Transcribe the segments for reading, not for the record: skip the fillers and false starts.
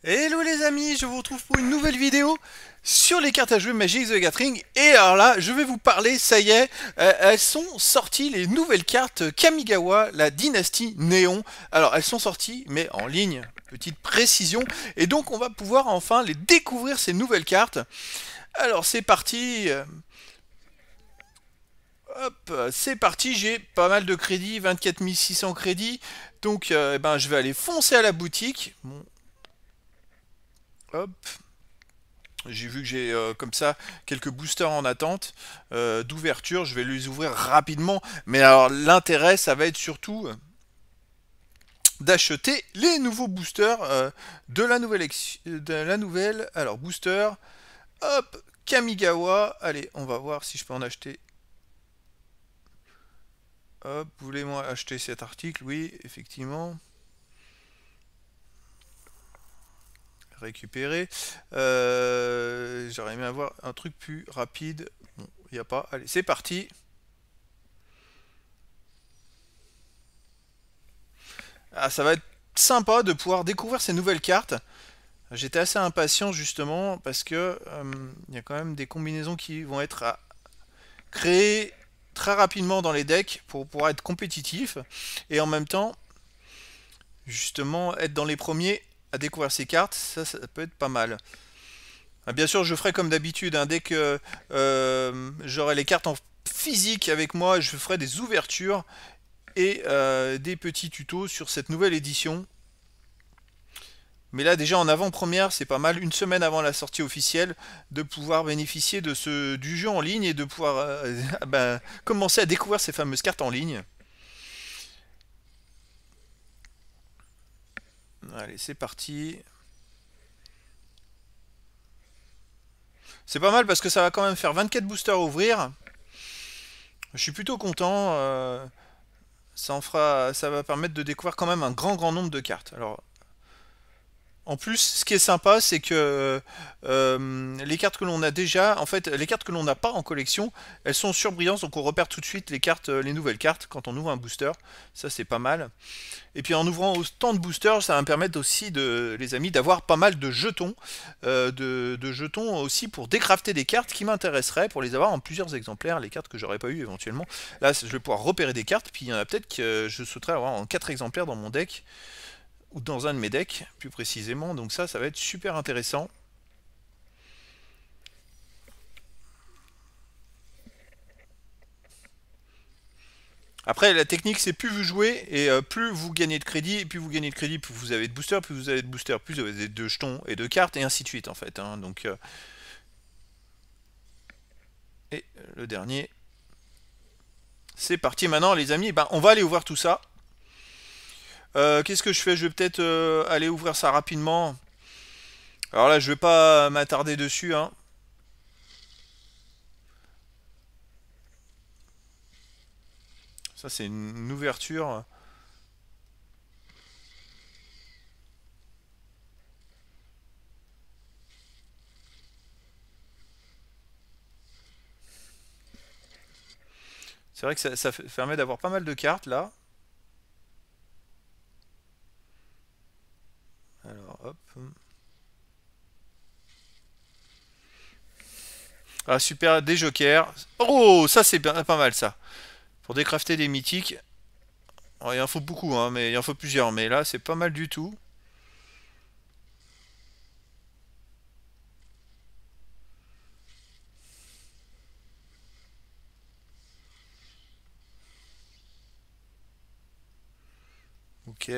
Hello les amis, je vous retrouve pour une nouvelle vidéo sur les cartes à jouer Magic the Gathering. Et alors là, je vais vous parler, ça y est, elles sont sorties les nouvelles cartes Kamigawa, la dynastie Néon. Alors elles sont sorties, mais en ligne, petite précision. Et donc on va pouvoir enfin les découvrir, ces nouvelles cartes. Alors c'est parti. Hop, c'est parti, j'ai pas mal de crédits, 24 600 crédits. Donc eh ben, je vais aller foncer à la boutique. Bon, hop. J'ai vu que j'ai comme ça quelques boosters en attente d'ouverture. Je vais les ouvrir rapidement. Mais alors l'intérêt, ça va être surtout d'acheter les nouveaux boosters de la nouvelle. Alors booster, hop, Kamigawa. Allez, on va voir si je peux en acheter. Hop, voulez-moi acheter cet article? Oui, effectivement. Récupérer. J'aurais aimé avoir un truc plus rapide. Bon, il n'y a pas. Allez, c'est parti. Ah, ça va être sympa de pouvoir découvrir ces nouvelles cartes. J'étais assez impatient justement parce que il y a quand même des combinaisons qui vont être créées très rapidement dans les decks pour pouvoir être compétitif et en même temps justement être dans les premiers à découvrir ces cartes, ça peut être pas mal. Ah, bien sûr, je ferai comme d'habitude, hein, dès que j'aurai les cartes en physique avec moi, je ferai des ouvertures et des petits tutos sur cette nouvelle édition. Mais là, déjà en avant-première, c'est pas mal, une semaine avant la sortie officielle, de pouvoir bénéficier du jeu en ligne et de pouvoir ben, commencer à découvrir ces fameuses cartes en ligne. Allez, c'est parti. C'est pas mal parce que ça va quand même faire 24 boosters à ouvrir. Je suis plutôt content. Ça va permettre de découvrir quand même un grand nombre de cartes. Alors, en plus, ce qui est sympa, c'est que les cartes que l'on a déjà, en fait, les cartes que l'on n'a pas en collection, elles sont surbrillantes, donc on repère tout de suite les cartes, les nouvelles cartes quand on ouvre un booster. Ça, c'est pas mal. Et puis en ouvrant autant de boosters, ça va me permettre aussi, les amis, d'avoir pas mal de jetons, de jetons aussi pour décrafter des cartes qui m'intéresseraient, pour les avoir en plusieurs exemplaires, les cartes que j'aurais pas eu éventuellement. Là, je vais pouvoir repérer des cartes, puis il y en a peut-être que je souhaiterais avoir en 4 exemplaires dans mon deck ou dans un de mes decks, plus précisément. Donc ça va être super intéressant. Après, la technique, c'est plus vous jouez et plus vous gagnez de crédit, et plus vous gagnez de crédit, plus vous avez de boosters, plus vous avez de boosters, plus vous avez de jetons et de cartes, et ainsi de suite, en fait. Hein. Donc, et le dernier, c'est parti maintenant, les amis. Ben, on va aller ouvrir tout ça. Qu'est-ce que je fais? Je vais peut-être aller ouvrir ça rapidement. Alors là, je vais pas m'attarder dessus. Hein. Ça, c'est une ouverture. C'est vrai que ça permet d'avoir pas mal de cartes là. Alors, hop. Ah, super, des jokers. Oh, ça c'est pas mal ça. Pour décrafter des mythiques. Oh, il en faut beaucoup, hein, mais il en faut plusieurs. Mais là, c'est pas mal du tout. Ok.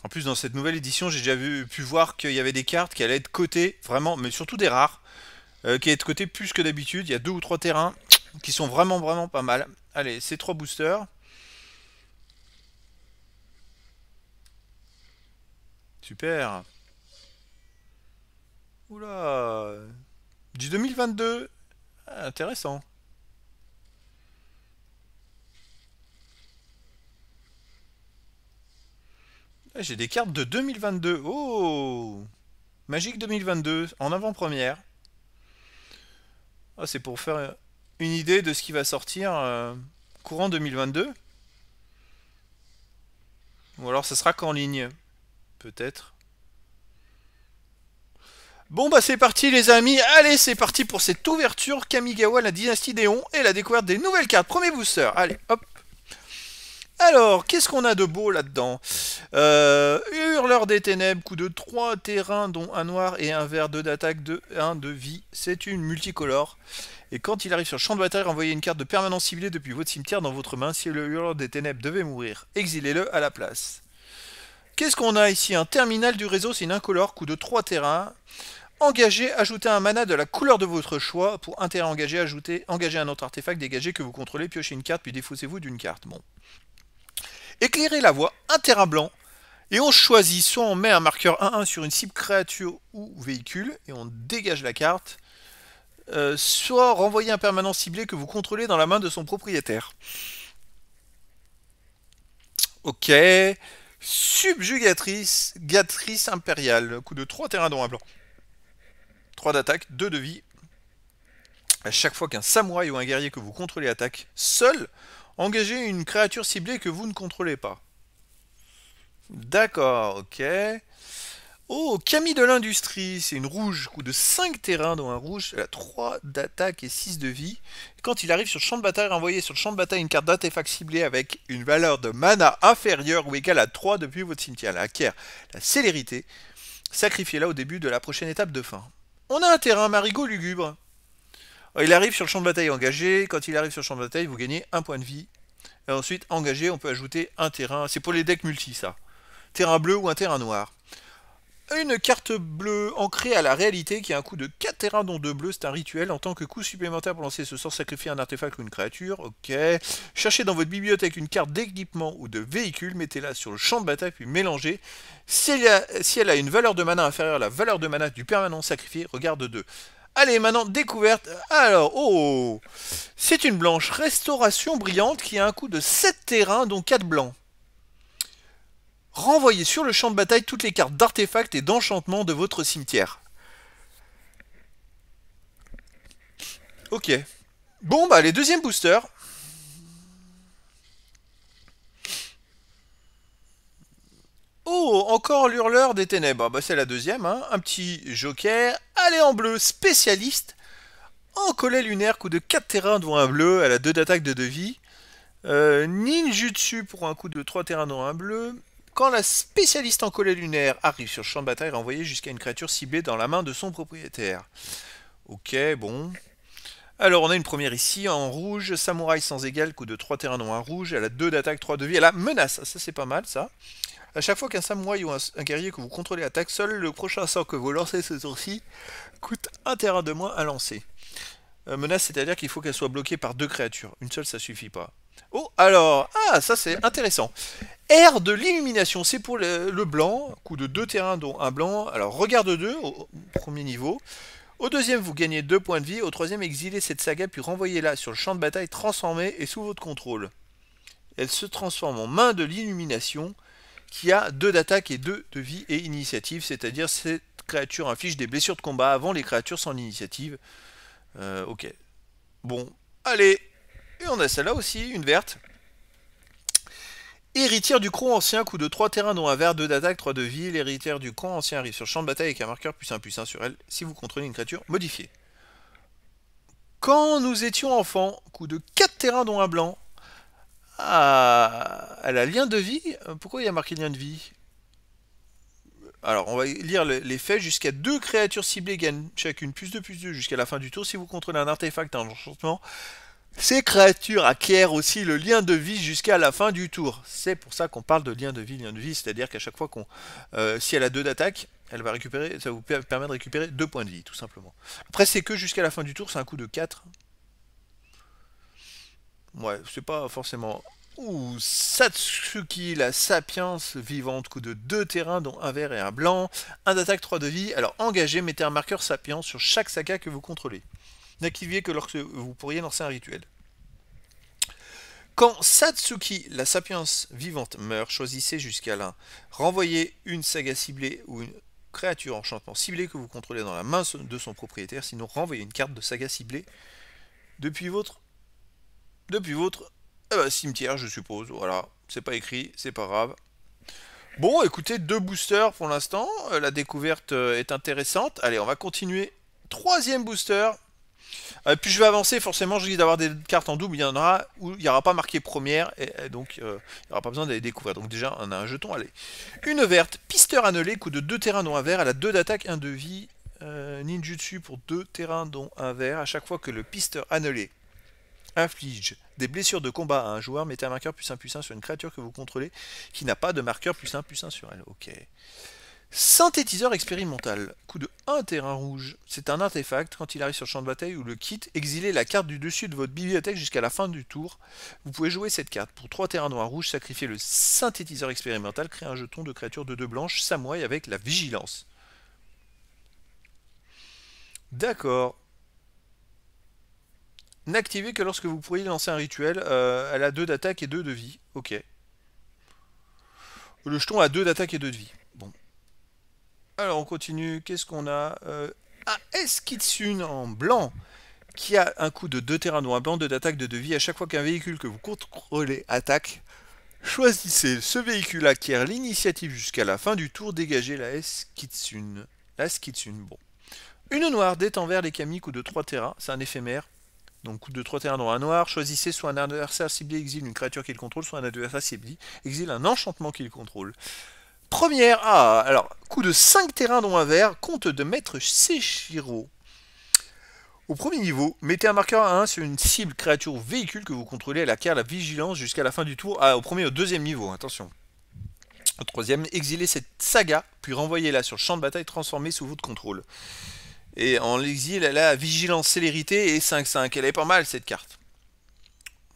En plus, dans cette nouvelle édition, j'ai déjà pu voir qu'il y avait des cartes qui allaient être cotées, vraiment, mais surtout des rares, qui allaient être cotées plus que d'habitude. Il y a deux ou trois terrains qui sont vraiment pas mal. Allez, ces trois boosters. Super. Oula. Du 2022. Ah, intéressant. Ah, j'ai des cartes de 2022. Oh. Magique 2022, en avant-première. Ah, c'est pour faire une idée de ce qui va sortir. courant 2022. Ou alors ça sera qu'en ligne. Peut-être. Bon bah c'est parti les amis, allez c'est parti pour cette ouverture Kamigawa, la dynastie d'Eon et la découverte des nouvelles cartes. Premier booster, allez hop. Alors, qu'est-ce qu'on a de beau là-dedans? Hurleur des ténèbres, coup de 3 terrains dont un noir et un vert, 2 d'attaque, 2, 1 de vie. C'est une multicolore. Et quand il arrive sur le champ de bataille, renvoyez une carte de permanence ciblée depuis votre cimetière dans votre main. Si le hurleur des ténèbres devait mourir, exilez-le à la place. Qu'est-ce qu'on a ici? Un terminal du réseau, c'est une incolore, coup de 3 terrains. Engagez, ajoutez un mana de la couleur de votre choix. Pour un terrain engagé, engagez un autre artefact dégagé que vous contrôlez, piochez une carte, puis défaussez-vous d'une carte. Bon. Éclairez la voie, un terrain blanc, et on choisit, soit on met un marqueur 1-1 sur une cible créature ou véhicule, et on dégage la carte, soit renvoyer un permanent ciblé que vous contrôlez dans la main de son propriétaire. Ok. Subjugatrice, Gatrice impériale, coup de 3 terrains dont un blanc. 3 d'attaque, 2 de vie. À chaque fois qu'un samouraï ou un guerrier que vous contrôlez attaque, seul, engagez une créature ciblée que vous ne contrôlez pas. D'accord, ok. Oh, Camille de l'Industrie, c'est une rouge, coup de 5 terrains, dont un rouge, elle a 3 d'attaque et 6 de vie. Quand il arrive sur le champ de bataille, renvoyez sur le champ de bataille une carte d'artefact ciblée avec une valeur de mana inférieure ou égale à 3 depuis votre cimetière. Elle acquiert la célérité. Sacrifiez-la au début de la prochaine étape de fin. On a un terrain marigot lugubre. Il arrive sur le champ de bataille engagé. Quand il arrive sur le champ de bataille, vous gagnez un point de vie. Et ensuite, engagé, on peut ajouter un terrain. C'est pour les decks multi, ça. Terrain bleu ou un terrain noir. Une carte bleue ancrée à la réalité qui a un coût de 4 terrains dont 2 bleus, c'est un rituel. En tant que coût supplémentaire pour lancer ce sort, sacrifier un artefact ou une créature. Ok. Cherchez dans votre bibliothèque une carte d'équipement ou de véhicule, mettez-la sur le champ de bataille puis mélangez. Si elle a une valeur de mana inférieure à la valeur de mana du permanent sacrifié, regarde 2. Allez, maintenant, découverte. Alors, oh, c'est une blanche restauration brillante qui a un coût de 7 terrains dont 4 blancs. Renvoyez sur le champ de bataille toutes les cartes d'artefacts et d'enchantements de votre cimetière. Ok. Bon, bah, les deuxièmes boosters. Oh, encore l'hurleur des ténèbres. Bah, c'est la deuxième, hein. Un petit joker. Allez, en bleu, spécialiste. En collet lunaire, coup de 4 terrains dont un bleu. Elle a 2 d'attaque, 2 de vie. Ninjutsu pour un coup de 3 terrains dont un bleu. Quand la spécialiste en collet lunaire arrive sur le champ de bataille, renvoyée jusqu'à une créature ciblée dans la main de son propriétaire. Ok, bon. Alors, on a une première ici, en rouge, samouraï sans égal, coup de 3 terrains dont un rouge. Elle a 2 d'attaque, 3 de vie. Elle a menace, ça c'est pas mal, ça. À chaque fois qu'un samouraï ou un guerrier que vous contrôlez attaque, seul le prochain sort que vous lancez ce tour-ci coûte un terrain de moins à lancer. Menace, c'est-à-dire qu'il faut qu'elle soit bloquée par 2 créatures. Une seule, ça suffit pas. Oh, alors, ah, ça c'est intéressant. Air de l'illumination, c'est pour le blanc, coup de 2 terrains dont un blanc. Alors, regarde 2 au premier niveau. Au deuxième, vous gagnez 2 points de vie. Au troisième, exilez cette saga, puis renvoyez-la sur le champ de bataille transformée et sous votre contrôle. Elle se transforme en main de l'illumination, qui a 2 d'attaque et 2 de vie et initiative, c'est-à-dire cette créature inflige des blessures de combat avant les créatures sans initiative. Ok. Bon, allez. Et on a celle-là aussi, une verte. Héritière du cron ancien, coup de 3 terrains dont un vert, 2 d'attaque, 3 de vie. L'héritière du cron ancien arrive sur le champ de bataille avec un marqueur +1/+1 sur elle, si vous contrôlez une créature modifiée. Quand nous étions enfants, coup de 4 terrains dont un blanc. Ah, elle a lien de vie. Pourquoi il y a marqué lien de vie? Alors, on va lire les faits. Jusqu'à 2 créatures ciblées gagnent chacune +2/+2 jusqu'à la fin du tour. Si vous contrôlez un artefact, un enchantement, ces créatures acquièrent aussi le lien de vie jusqu'à la fin du tour. C'est pour ça qu'on parle de lien de vie, c'est-à-dire qu'à chaque fois qu'on, si elle a 2 d'attaque, elle va récupérer, ça vous permet de récupérer 2 points de vie, tout simplement. Après, c'est que jusqu'à la fin du tour, c'est un coup de 4. Ouais, c'est pas forcément... Ouh, Satsuki, la sapience vivante, coup de 2 terrains, dont un vert et un blanc, 1 d'attaque, 3 de vie. Alors, engagez, mettez un marqueur sapience sur chaque saga que vous contrôlez. N'activez que lorsque vous pourriez lancer un rituel. Quand Satsuki, la sapience vivante, meurt, choisissez jusqu'à l'un. Renvoyez une saga ciblée ou une créature enchantement ciblée que vous contrôlez dans la main de son propriétaire. Sinon, renvoyez une carte de saga ciblée depuis votre Cimetière, je suppose. Voilà, c'est pas écrit, c'est pas grave. Bon, écoutez, 2 boosters pour l'instant. La découverte est intéressante. Allez, on va continuer. Troisième booster. Puis je vais avancer, forcément, je risque d'avoir des cartes en double. Il y en aura où il n'y aura pas marqué première, et donc il n'y aura pas besoin d'aller découvrir. Donc déjà, on a un jeton, allez. Une verte, pisteur annelé, coût de 2 terrains dont un vert. Elle a 2 d'attaque, 1 de vie. Ninjutsu pour 2 terrains dont un vert. À chaque fois que le pisteur annelé inflige des blessures de combat à un joueur, mettez un marqueur +1/+1 sur une créature que vous contrôlez qui n'a pas de marqueur +1/+1 sur elle. Ok. Synthétiseur expérimental. Coût de 1 terrain rouge. C'est un artefact. Quand il arrive sur le champ de bataille ou le kit, exilez la carte du dessus de votre bibliothèque jusqu'à la fin du tour. Vous pouvez jouer cette carte. Pour 3 terrains noirs rouges, sacrifiez le synthétiseur expérimental. Créez un jeton de créature de 2 blanches, samouraï avec la vigilance. D'accord. N'activez que lorsque vous pourriez lancer un rituel. Elle a 2 d'attaque et 2 de vie. Ok. Le jeton a 2 d'attaque et 2 de vie. Bon. Alors on continue. Qu'est-ce qu'on a un Eskitsune en blanc qui a un coût de 2 terrains dont un blanc, 2 d'attaque, 2 de vie. À chaque fois qu'un véhicule que vous contrôlez attaque, choisissez ce véhicule acquiert l'initiative jusqu'à la fin du tour. Dégagez la Eskitsune. La Skitsune. Bon. Une noire, dette envers les Kami, coût de 3 terrains. C'est un éphémère. Donc coût de 3 terrains dans un noir, choisissez soit un adversaire ciblé exile une créature qu'il contrôle, soit un adversaire ciblé exile un enchantement qu'il contrôle. Première, alors, coût de 5 terrains dont un vert, compte de maître Seshiro. Au premier niveau, mettez un marqueur à 1 sur une cible créature ou véhicule que vous contrôlez, elle acquiert la vigilance jusqu'à la fin du tour. Au premier et au deuxième niveau, attention. Au troisième, exilez cette saga, puis renvoyez-la sur le champ de bataille transformé sous votre contrôle. Et en l'exil, elle a vigilance, célérité et 5-5. Elle est pas mal cette carte.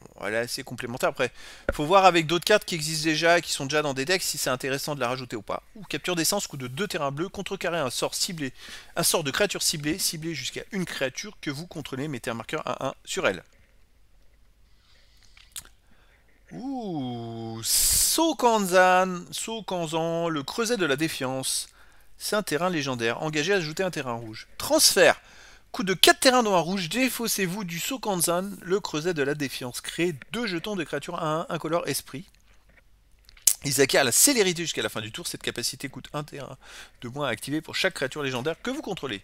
Bon, elle est assez complémentaire. Après, il faut voir avec d'autres cartes qui existent déjà, qui sont déjà dans des decks, si c'est intéressant de la rajouter ou pas. Ou capture d'essence, coût de 2 terrains bleus, contrecarrer un sort ciblé, un sort de créature ciblée, ciblé jusqu'à une créature que vous contrôlez, mettez un marqueur à 1 sur elle. Ouh, Sokanzan, le creuset de la défiance. C'est un terrain légendaire. Engagé à ajouter un terrain rouge. Transfert. Coût de 4 terrains dans un rouge. Défaussez-vous du Sokanzan, le creuset de la défiance. Créez 2 jetons de créature à 1 incolore esprit. Ils acquièrent la célérité jusqu'à la fin du tour. Cette capacité coûte 1 terrain de moins à activer pour chaque créature légendaire que vous contrôlez.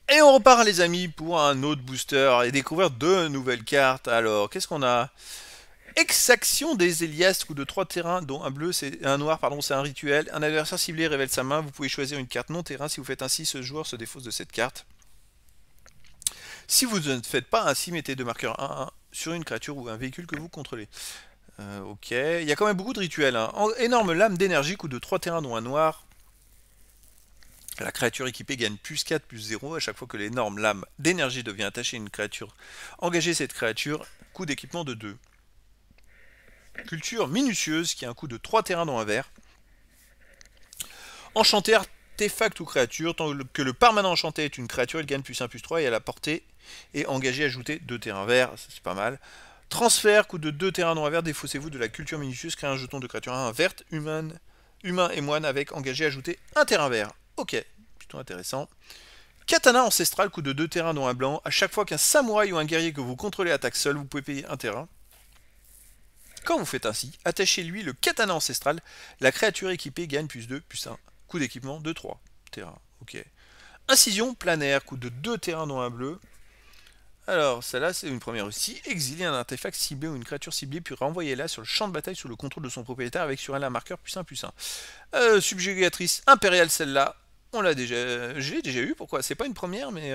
Et on repart les amis pour un autre booster et découvrir 2 nouvelles cartes. Alors, qu'est-ce qu'on a ? Exaction des Elias, coup de 3 terrains, dont un bleu, c'est un noir, pardon, c'est un rituel. Un adversaire ciblé révèle sa main. Vous pouvez choisir une carte non terrain. Si vous faites ainsi, ce joueur se défausse de cette carte. Si vous ne faites pas ainsi, mettez 2 marqueurs 1-1 sur une créature ou un véhicule que vous contrôlez. Ok, il y a quand même beaucoup de rituels. Énorme lame d'énergie, coup de 3 terrains, dont un noir. La créature équipée gagne plus 4, plus 0. À chaque fois que l'énorme lame d'énergie devient attachée à une créature, engagez cette créature, coup d'équipement de 2. Culture minutieuse qui a un coût de 3 terrains dans un vert. Enchanté artefact ou créature, tant que le permanent enchanté est une créature, il gagne +1/+3 et à la portée et engagé ajouter 2 terrains verts, c'est pas mal. Transfert, coût de 2 terrains dans un vert, défaussez-vous de la culture minutieuse, créez un jeton de créature 1 verte, humain et moine avec engagé ajouter 1 terrain vert. Ok, plutôt intéressant. Katana ancestral, coût de 2 terrains dans un blanc. À chaque fois qu'un samouraï ou un guerrier que vous contrôlez attaque seul, vous pouvez payer 1 terrain. Quand vous faites ainsi, attachez-lui le katana ancestral. La créature équipée gagne +2, +1. Coût d'équipement de 3 terrains. Ok. Incision planaire, coût de 2 terrains dans un bleu. Alors, celle-là, c'est une première aussi. Exilez un artefact ciblé ou une créature ciblée, puis renvoyez-la sur le champ de bataille sous le contrôle de son propriétaire avec sur elle un marqueur +1/+1. Subjugatrice impériale, celle-là. On l'a déjà. Je l'ai déjà eu, pourquoi? C'est pas une première, mais.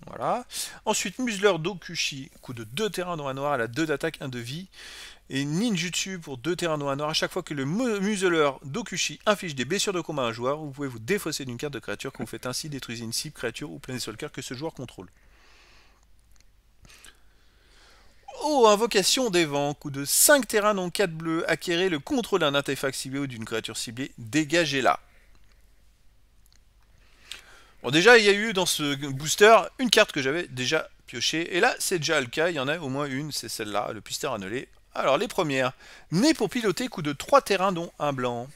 Voilà. Ensuite, Museleur d'Okushi, coût de 2 terrains dans un noir, elle a 2 d'attaque, 1 de vie. Et Ninjutsu pour 2 terrains dans un noir. À chaque fois que le Museleur d'Okushi inflige des blessures de combat à un joueur, vous pouvez vous défausser d'une carte de créature. Quand vous faites ainsi, détruisez une cible, créature ou planeswalker que ce joueur contrôle. Oh, invocation des vents, coût de 5 terrains dans 4 bleus. Acquérez le contrôle d'un artefact ciblé ou d'une créature ciblée. Dégagez-la. Bon, déjà, il y a eu dans ce booster une carte que j'avais déjà piochée. Et là, c'est déjà le cas. Il y en a au moins une, c'est celle-là, le pisteur annulé. Alors, les premières. Né pour piloter, coût de 3 terrains, dont un blanc.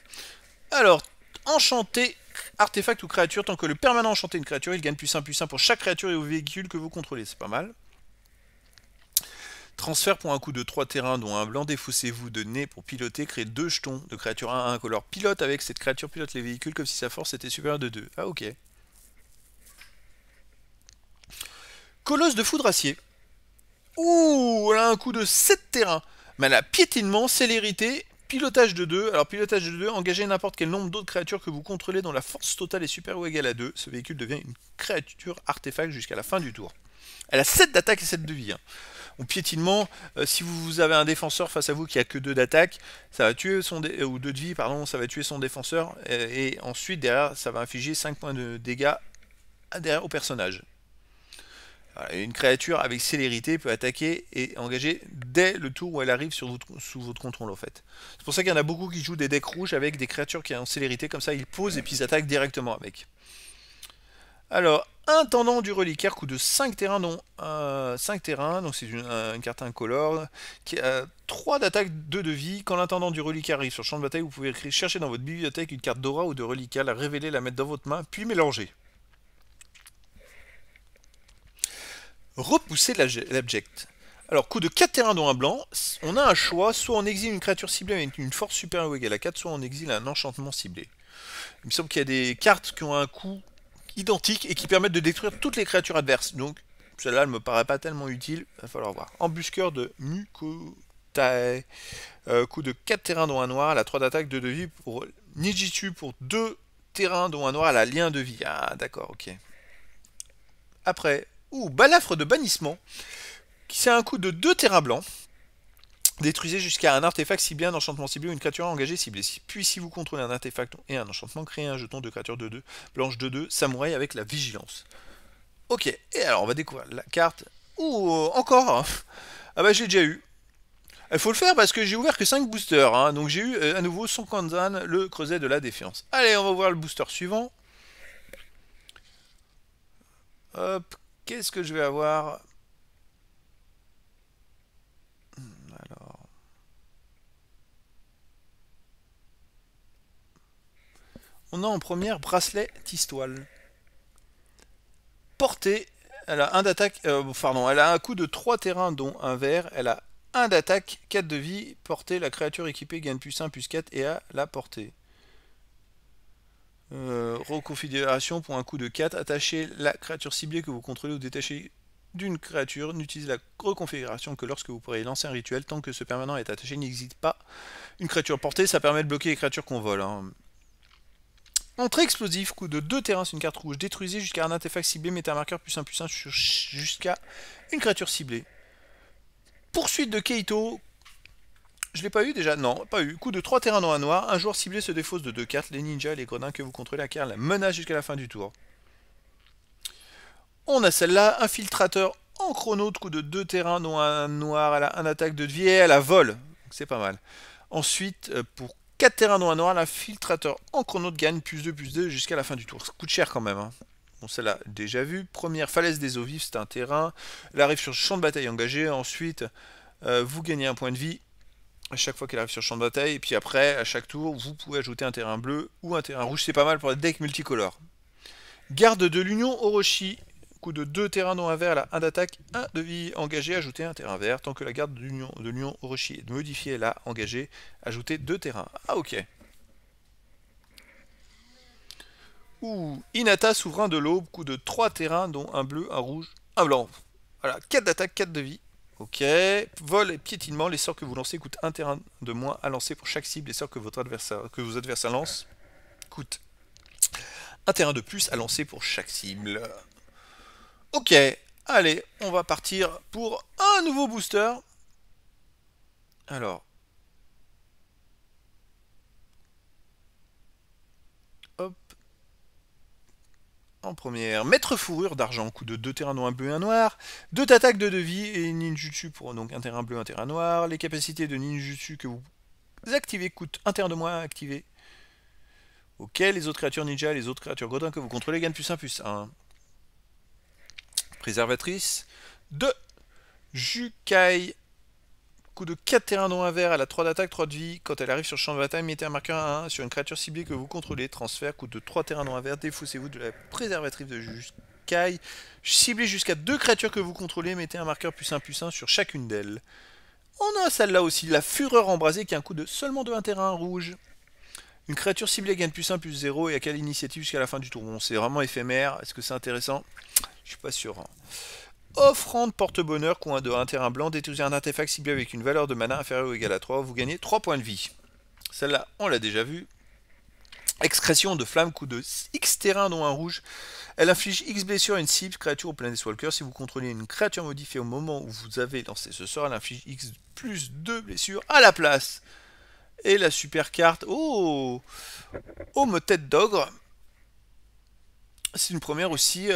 Alors, enchanté, artefact ou créature. Tant que le permanent enchanté une créature, il gagne +1/+1 pour chaque créature et au véhicule que vous contrôlez. C'est pas mal. Transfert pour un coût de 3 terrains, dont un blanc, défaussez-vous de nez pour piloter, créez 2 jetons de créature 1 à incolore. Pilote avec cette créature, pilote les véhicules comme si sa force était supérieure de 2. Ah ok. Colosse de foudre acier. Ouh, elle a un coût de 7 terrains. Mais elle a piétinement, célérité, pilotage de 2. Alors pilotage de 2, engagez n'importe quel nombre d'autres créatures que vous contrôlez dont la force totale est supérieure ou égale à 2. Ce véhicule devient une créature artefact jusqu'à la fin du tour. Elle a 7 d'attaque et 7 de vie. Hein. Au piétinement, si vous avez un défenseur face à vous qui a que 2 d'attaque, ça va tuer son ou 2 de vie, pardon, ça va tuer son défenseur et ensuite derrière ça va infliger 5 points de dégâts au personnage. Voilà, une créature avec célérité peut attaquer et engager dès le tour où elle arrive sous votre contrôle en fait. C'est pour ça qu'il y en a beaucoup qui jouent des decks rouges avec des créatures qui ont célérité, comme ça ils posent et puis ils attaquent directement avec. Alors, intendant du reliquaire, coût de 5 terrains, dont 5 terrains, donc c'est une carte incolore, qui a 3 d'attaque, 2 de vie. Quand l'intendant du reliquaire arrive sur le champ de bataille, vous pouvez chercher dans votre bibliothèque une carte d'aura ou de reliquaire, la révéler, la mettre dans votre main, puis mélanger. Repousser l'abject. Alors, coût de 4 terrains dont un blanc, on a un choix, soit on exile une créature ciblée avec une force supérieure ou égale à 4, soit on exile un enchantement ciblé. Il me semble qu'il y a des cartes qui ont un coût identique et qui permettent de détruire toutes les créatures adverses. Donc, celle-là ne me paraît pas tellement utile, il va falloir voir. Embusqueur de Mukotae, coût de 4 terrains dont un noir, elle a 3 d'attaque, 2 de vie pour Nijitsu pour 2 terrains dont un noir, elle a lien de vie. Ah, d'accord, ok. Après, balafre de bannissement, qui c'est un coût de 2 terrains blancs. Détruisez jusqu'à un artefact ciblé, un enchantement ciblé ou une créature engagée ciblée. Puis si vous contrôlez un artefact et un enchantement, créez un jeton de créature de 2, blanche de 2, samouraï avec la vigilance. Ok, et alors on va découvrir la carte. Encore. Ah bah j'ai déjà eu. Il faut le faire parce que j'ai ouvert que 5 boosters. Hein. Donc j'ai eu à nouveau Son Kanzan, le creuset de la défiance. Allez, on va voir le booster suivant. Hop, qu'est-ce que je vais avoir? Alors... On a en première bracelet Tistoile. Portée, elle a un d'attaque, elle a un coût de 3 terrains dont un vert, elle a 1 d'attaque, 4 de vie, portée, la créature équipée gagne plus 1, plus 4 et a la portée. Reconfiguration pour un coût de 4, attachez la créature ciblée que vous contrôlez ou détachez d'une créature, n'utilisez la reconfiguration que lorsque vous pourrez lancer un rituel, tant que ce permanent est attaché, n'existe pas une créature portée, ça permet de bloquer les créatures qu'on vole. Hein. Entrée explosive, coût de 2 terrains, c'est une carte rouge. Détruisez jusqu'à un artefact ciblé, mettez un marqueur plus 1 jusqu'à une créature ciblée. Poursuite de Keito. Je l'ai pas eu déjà? Non, pas eu. Coût de 3 terrains dans un noir. Un joueur ciblé se défausse de 2 cartes. Les ninjas et les gredins que vous contrôlez acquièrent la menace jusqu'à la fin du tour. On a celle-là. Infiltrateur en chrono, de coût de 2 terrains dont un noir. Elle a un attaque de vie et elle a vol. C'est pas mal. Ensuite, pour 4 terrains dont un noir, l'infiltrateur en chrono gagne plus 2 jusqu'à la fin du tour. Ça coûte cher quand même. Hein. Bon, celle-là, déjà vu. Première, falaise des eaux vives, c'est un terrain. Elle arrive sur le champ de bataille engagé. Ensuite, vous gagnez un point de vie à chaque fois qu'elle arrive sur le champ de bataille. Et puis après, à chaque tour, vous pouvez ajouter un terrain bleu ou un terrain rouge. C'est pas mal pour les decks multicolores. Garde de l'Union Orochi. Coût de 2 terrains dont un vert, elle a 1 d'attaque, 1 de vie engagé, ajouter un terrain vert. Tant que la garde de l'Union Orochi est modifiée, elle a engagé, ajouter 2 terrains. Ah ok. Hinata, souverain de l'aube, coût de 3 terrains dont un bleu, un rouge, un blanc. Voilà, 4 d'attaque, 4 de vie. Ok. Vol et piétinement, les sorts que vous lancez coûtent 1 terrain de moins à lancer pour chaque cible. Les sorts que vos adversaires lancent coûtent 1 terrain de plus à lancer pour chaque cible. Ok, allez, on va partir pour un nouveau booster. Alors. Hop. En première, maître fourrure d'argent, coût de 2 terrains dont un bleu et un noir, 2 d'attaque, 2 de vie et ninjutsu pour donc un terrain bleu, un terrain noir. Les capacités de ninjutsu que vous activez coûtent 1 terrain de moins à activer. Ok, les autres créatures ninja et les autres créatures gredins que vous contrôlez gagnent plus 1, plus 1. Préservatrice de Jukai. Coup de 4 terrains dont un vert, elle a 3 d'attaque, 3 de vie. Quand elle arrive sur le champ de bataille, mettez un marqueur à 1 sur une créature ciblée que vous contrôlez. Transfert, coût de 3 terrains dont un vert, défaussez-vous de la préservatrice de racaille. Ciblez jusqu'à 2 créatures que vous contrôlez, mettez un marqueur +1/+1 sur chacune d'elles. On a celle-là aussi, la Fureur Embrasée, qui a un coût de seulement de 1 terrain rouge. Une créature ciblée gagne +1/+0 et a quelle initiative jusqu'à la fin du tour. Bon, c'est vraiment éphémère. Est-ce que c'est intéressant? Je suis pas sûr. Hein. Offrande porte-bonheur, coût de 1 terrain blanc, détruisez un artefact ciblé avec une valeur de mana inférieure ou égale à 3. Vous gagnez 3 points de vie. Celle-là, on l'a déjà vue. Excrétion de flamme, coût de X terrain dont un rouge. Elle inflige X blessure à une cible, créature au Planeswalker. Si vous contrôlez une créature modifiée au moment où vous avez lancé ce sort, elle inflige X plus 2 blessures à la place. Et la super carte, oh, Homme tête d'ogre. C'est une première aussi,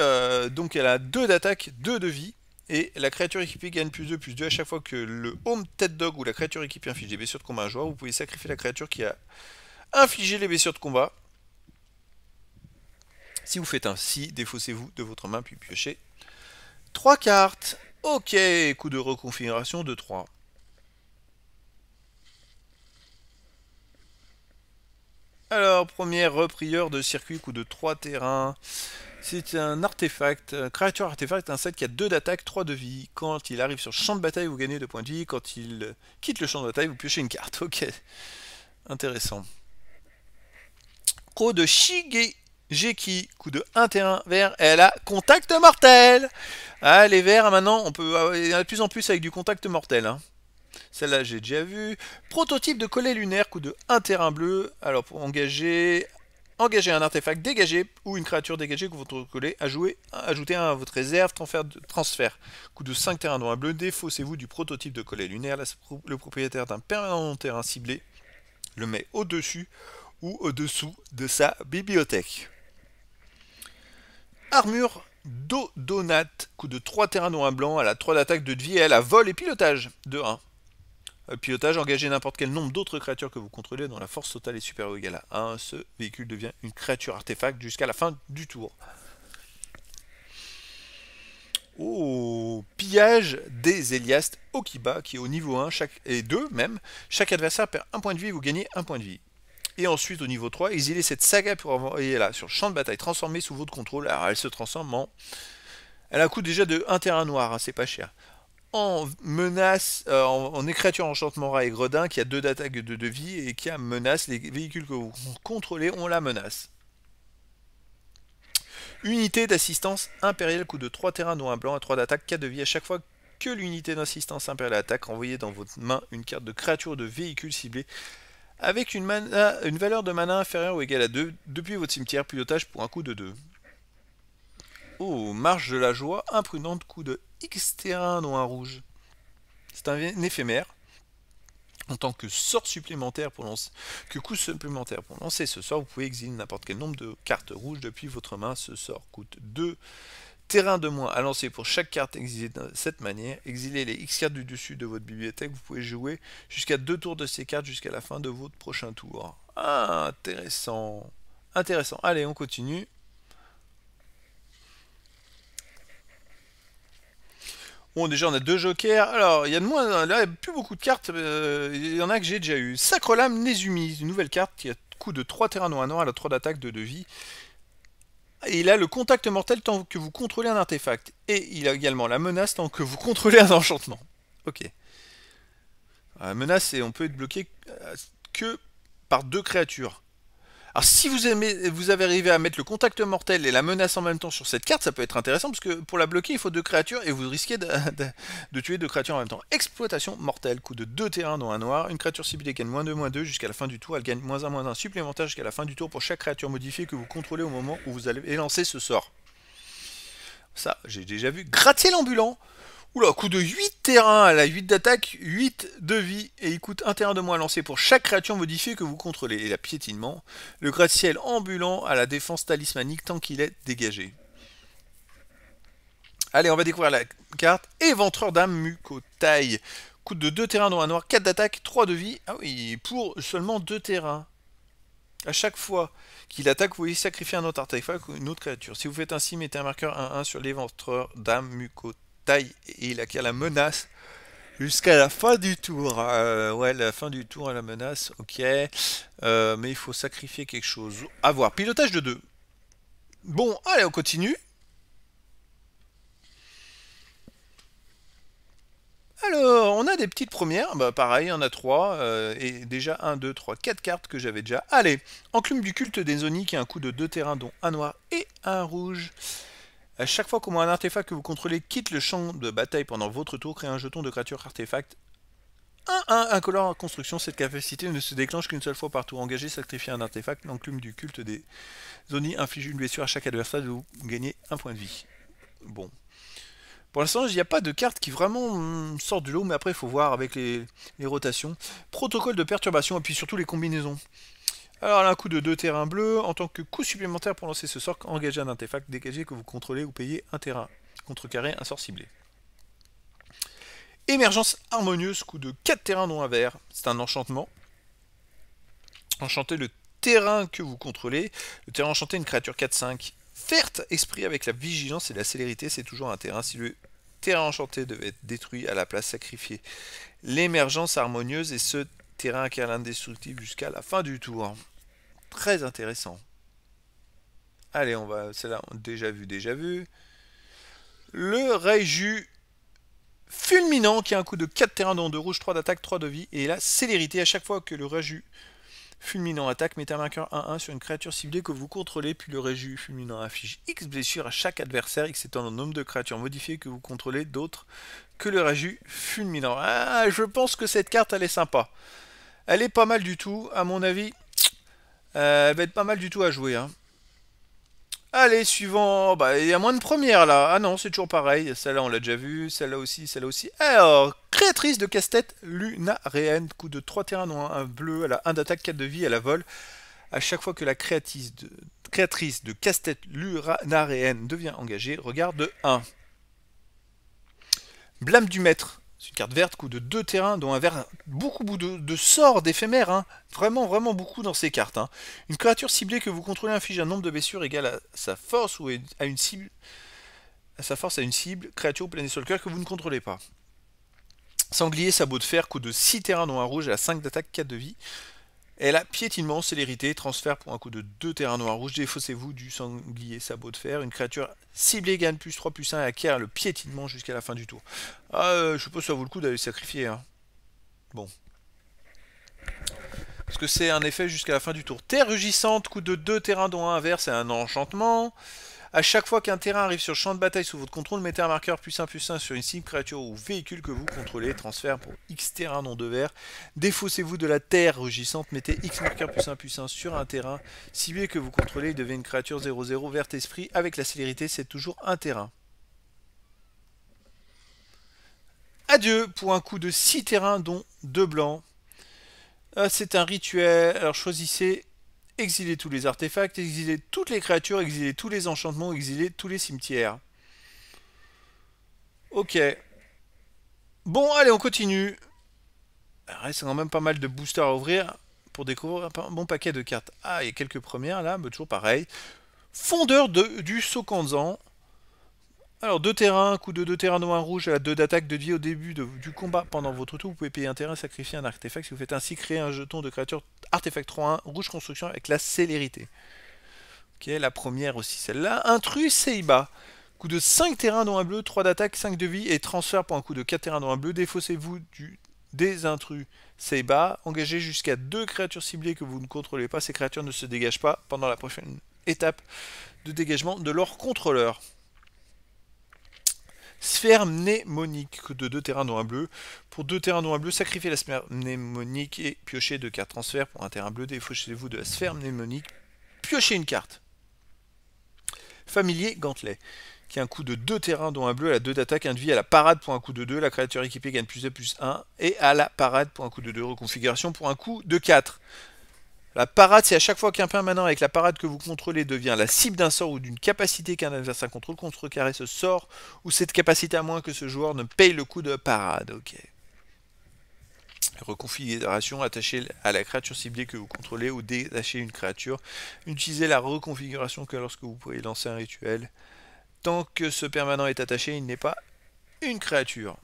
donc elle a 2 d'attaque, 2 de vie. Et la créature équipée gagne +2/+2 à chaque fois que le Home tête d'ogre ou la créature équipée inflige des blessures de combat à un joueur. Vous pouvez sacrifier la créature qui a infligé les blessures de combat. Si vous faites ainsi, défaussez-vous de votre main puis piochez 3 cartes. Ok, coup de reconfiguration de 3. Alors, première reprieur de circuit, coup de 3 terrains. C'est un artefact, créature artefact, un set qui a 2 d'attaque, 3 de vie. Quand il arrive sur le champ de bataille, vous gagnez 2 points de vie. Quand il quitte le champ de bataille, vous piochez une carte. Ok, intéressant. Croc de Shigeki, coup de 1 terrain vert, elle a contact mortel. Ah, les verts, maintenant, on peut, il y en a de plus en plus avec du contact mortel. Hein. Celle-là, j'ai déjà vu. Prototype de collet lunaire, coup de 1 terrain bleu. Alors, pour engager un artefact dégagé ou une créature dégagée que vous collez, ajoutez un à votre réserve, transfert. Coup de 5 terrains dont un bleu, défaussez-vous du prototype de collet lunaire. Là, le propriétaire d'un permanent terrain ciblé le met au-dessus ou au-dessous de sa bibliothèque. Armure d'Odonat, coup de 3 terrains dont un blanc, elle a 3 d'attaque, 2 de vie et elle a vol et pilotage de 1. Pilotage, engagez n'importe quel nombre d'autres créatures que vous contrôlez dont la force totale est supérieure ou égale à 1. Ce véhicule devient une créature artefact jusqu'à la fin du tour. Oh, pillage des Eliastes Okiba, qui est au niveau 1 et 2 même. Chaque adversaire perd 1 point de vie et vous gagnez 1 point de vie. Et ensuite, au niveau 3, exilez cette saga pour envoyer là sur le champ de bataille transformée sous votre contrôle. Alors, elle se transforme en... Elle a un coût déjà de 1 terrain noir, hein, c'est pas cher. En menace, en écriture enchantement rat et gredin, qui a 2 d'attaque et 2 de vie, et qui a menace, les véhicules que vous contrôlez ont la menace. Unité d'assistance impériale, coup de 3 terrains dont un blanc et 3 d'attaque, 4 de vie à chaque fois que l'unité d'assistance impériale attaque, renvoyez dans votre main une carte de créature ou de véhicule ciblé avec une valeur de mana inférieure ou égale à 2 depuis votre cimetière, pilotage pour un coût de 2. Oh, marche de la joie, imprudente, coup de X terrain dont un rouge. C'est un éphémère. En tant que sort supplémentaire pour lancer, coût supplémentaire pour lancer ce sort, vous pouvez exiler n'importe quel nombre de cartes rouges depuis votre main. Ce sort coûte 2 terrains de moins à lancer pour chaque carte exilée de cette manière. Exilez les X cartes du dessus de votre bibliothèque. Vous pouvez jouer jusqu'à 2 tours de ces cartes jusqu'à la fin de votre prochain tour. Ah, intéressant. Intéressant. Allez, on continue. Bon, déjà, on a 2 jokers. Alors, il y a de moins. Là, il n'y a plus beaucoup de cartes. Il y en a que j'ai déjà eu. Sacre-Lame Nezumi, une nouvelle carte qui a coût de 3 terrains noir noir. Elle a 3 d'attaque, 2 de vie. Et il a le contact mortel tant que vous contrôlez un artefact. Et il a également la menace tant que vous contrôlez un enchantement. Ok. La menace, on peut être bloqué que par 2 créatures. Alors si vous avez arrivé à mettre le contact mortel et la menace en même temps sur cette carte, ça peut être intéressant parce que pour la bloquer, il faut 2 créatures et vous risquez de tuer 2 créatures en même temps. Exploitation mortelle, coût de 2 terrains dont un noir. Une créature ciblée gagne -2/-2 jusqu'à la fin du tour. Elle gagne -1/-1 supplémentaire jusqu'à la fin du tour pour chaque créature modifiée que vous contrôlez au moment où vous allez lancer ce sort. Ça, j'ai déjà vu. Gratte-ciel ambulant. Oula, coup de 8 terrains, elle a 8 d'attaque, 8 de vie, et il coûte 1 terrain de moins à lancer pour chaque créature modifiée que vous contrôlez. Et la piétinement, le gratte-ciel ambulant à la défense talismanique tant qu'il est dégagé. Allez, on va découvrir la carte Éventreur d'âme Mukotai. Coûte de 2 terrains dont un noir, 4 d'attaque, 3 de vie. Ah oui, pour seulement 2 terrains. À chaque fois qu'il attaque, vous pouvez sacrifier un autre artefact ou une autre créature. Si vous faites ainsi, mettez un marqueur 1-1 sur l'éventreur d'âme Mukotai. Et il acquiert la menace jusqu'à la fin du tour. Ouais, la fin du tour à la menace, ok. Mais il faut sacrifier quelque chose. À voir. Pilotage de 2. Bon, allez, on continue. Alors, on a des petites premières. Bah, pareil, on a 3. Et déjà 1, 2, 3, 4 cartes que j'avais déjà. Allez, Enclume du culte des Oni qui a un coût de 2 terrains, dont un noir et un rouge. À chaque fois qu'au moins un artefact que vous contrôlez quitte le champ de bataille pendant votre tour, créez un jeton de créature artefact 1-1 incolore en construction. Cette capacité ne se déclenche qu'une seule fois par tour. Engagé, sacrifiez un artefact. L'enclume du culte des Oni inflige une blessure à chaque adversaire. Vous gagnez un point de vie. Bon. Pour l'instant, il n'y a pas de carte qui vraiment sort du lot, mais après, il faut voir avec les rotations. Protocole de perturbation, et puis surtout les combinaisons. Alors, là, un coup de 2 terrains bleus. En tant que coût supplémentaire pour lancer ce sort, engagez un artefact, dégagez que vous contrôlez ou payez un terrain. Contrecarré, un sort ciblé. Émergence harmonieuse, coup de 4 terrains dont un vert. C'est un enchantement. Enchantez le terrain que vous contrôlez. Le terrain enchanté, une créature 4-5. Verte, esprit avec la vigilance et la célérité, c'est toujours un terrain. Si le terrain enchanté devait être détruit, à la place sacrifié l'émergence harmonieuse et ce terrain acquiert l'indestructible jusqu'à la fin du tour. Très intéressant. Allez, on va... Celle-là, déjà vu. Le Raiju fulminant qui a un coup de 4 terrains dont 2 rouges, 3 d'attaque, 3 de vie. Et la célérité, à chaque fois que le Raiju fulminant attaque, mettez un marqueur 1-1 sur une créature ciblée que vous contrôlez, puis le Raiju fulminant affiche X blessures à chaque adversaire, X étant le nombre de créatures modifiées que vous contrôlez, d'autres que le Raiju fulminant. Ah, je pense que cette carte, elle est sympa. Elle est pas mal du tout, à mon avis. Elle va être pas mal du tout à jouer. Hein. Allez, suivant. Bah, il y a moins de premières là. Ah non, c'est toujours pareil. Celle-là, on l'a déjà vue. Celle-là aussi, celle-là aussi. Alors, créatrice de casse-tête Lunaréenne. Coup de 3 terrains, non, un bleu. Elle a 1 d'attaque, 4 de vie. Elle a vol. À chaque fois que la créatrice de casse-tête Lunaréenne devient engagée, regarde 1. Blâme du maître. C'est une carte verte, coup de 2 terrains, dont un vert, beaucoup de sorts d'éphémères. Hein. Vraiment beaucoup dans ces cartes. Hein. Une créature ciblée que vous contrôlez inflige un nombre de blessures égal à sa force ou à une cible. À sa force à une cible, créature ou planée sur le cœur que vous ne contrôlez pas. Sanglier, sabot de fer, coup de 6 terrains, dont un rouge, elle a 5 d'attaque, 4 de vie. Elle a piétinement, célérité, transfert pour un coup de 2 terrains noirs rouge. Défaussez-vous du sanglier sabot de fer. Une créature ciblée gagne +3, +1 et acquiert le piétinement jusqu'à la fin du tour. Ah, je sais pas si ça vaut le coup d'aller sacrifier. Hein. Bon. Parce que c'est un effet jusqu'à la fin du tour. Terre rugissante, coup de 2 terrains dont un vert, c'est un enchantement. À chaque fois qu'un terrain arrive sur le champ de bataille sous votre contrôle, mettez un marqueur +1/+1 sur une cible, créature ou véhicule que vous contrôlez. Transfert pour X terrain non de vert. Défaussez-vous de la terre rugissante, mettez X marqueur +1/+1 sur un terrain ciblé que vous contrôlez. Il devient une créature 0/0 verte esprit. Avec la célérité, c'est toujours un terrain. Adieu pour un coup de 6 terrains dont 2 blancs. C'est un rituel. Alors choisissez... Exiler tous les artefacts, exiler toutes les créatures, exiler tous les enchantements, exiler tous les cimetières. Ok. Bon, allez, on continue. Il reste quand même pas mal de boosters à ouvrir pour découvrir un bon paquet de cartes. Ah, il y a quelques premières là, mais toujours pareil. Fondeur du Sokanzan. Alors, 2 terrains, coup de 2 terrains noir rouge, à la 2 d'attaque de vie au début du combat. Pendant votre tour, vous pouvez payer un terrain, sacrifier un artefact. Si vous faites ainsi, créer un jeton de créature artefact 3-1, rouge construction avec la célérité. Ok, la première aussi, celle-là. Intrus Seiba. Coup de 5 terrains dont un bleu, 3 d'attaque, 5 de vie et transfert pour un coup de 4 terrains dont un bleu. Défaussez-vous des intrus Seiba. Engagez jusqu'à 2 créatures ciblées que vous ne contrôlez pas. Ces créatures ne se dégagent pas pendant la prochaine étape de dégagement de leur contrôleur. Sphère mnémonique de 2 terrains dont un bleu. Pour 2 terrains dont un bleu, sacrifiez la sphère mnémonique et piochez 2 cartes transfert pour un terrain bleu. Défaussez-vous de la sphère mnémonique. Piochez une carte. Familier gantelet, qui a un coup de 2 terrains dont un bleu, elle a 2 d'attaque, 1 de vie, à la parade pour un coup de 2. La créature équipée gagne +2/+1 et à la parade pour un coup de 2. Reconfiguration pour un coup de 4. La parade, c'est à chaque fois qu'un permanent avec la parade que vous contrôlez devient la cible d'un sort ou d'une capacité qu'un adversaire contrôle, contrecarrer ce sort ou cette capacité à moins que ce joueur ne paye le coup de parade. Ok. Reconfiguration, attachez à la créature ciblée que vous contrôlez ou détachez une créature. Utilisez la reconfiguration que lorsque vous pourrez lancer un rituel. Tant que ce permanent est attaché, il n'est pas une créature.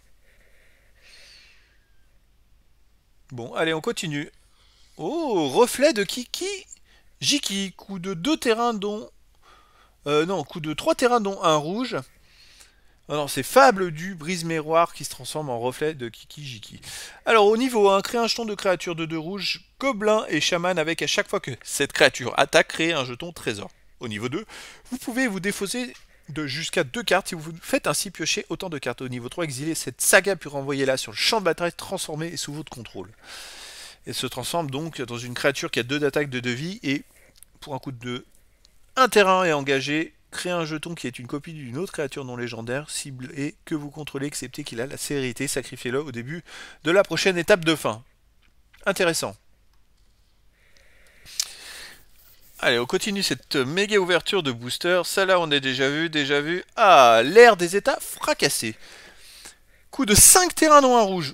Bon, allez, on continue. Oh, reflet de Kiki Jiki, coup de 2 terrains dont... non, coup de 3 terrains dont un rouge. Non, non, c'est Fable du brise-miroir qui se transforme en reflet de Kiki-Jiki. Alors au niveau 1, créez un jeton de créature de 2 rouges, gobelin et chaman avec à chaque fois que cette créature attaque, créez un jeton trésor. Au niveau 2, vous pouvez vous défausser de jusqu'à 2 cartes si vous faites ainsi piocher autant de cartes. Au niveau 3, exilez cette saga puis renvoyez-la sur le champ de bataille transformée et sous votre contrôle. Elle se transforme donc dans une créature qui a 2 d'attaque, 2 de vie et pour un coût de 2, un terrain est engagé. Créez un jeton qui est une copie d'une autre créature non légendaire, cible et que vous contrôlez, excepté qu'il a la célérité, sacrifiez-le au début de la prochaine étape de fin. Intéressant. Allez, on continue cette méga ouverture de booster. Celle-là, on a déjà vu. Ah, l'ère des états fracassés. Coup de 5 terrains non un rouge.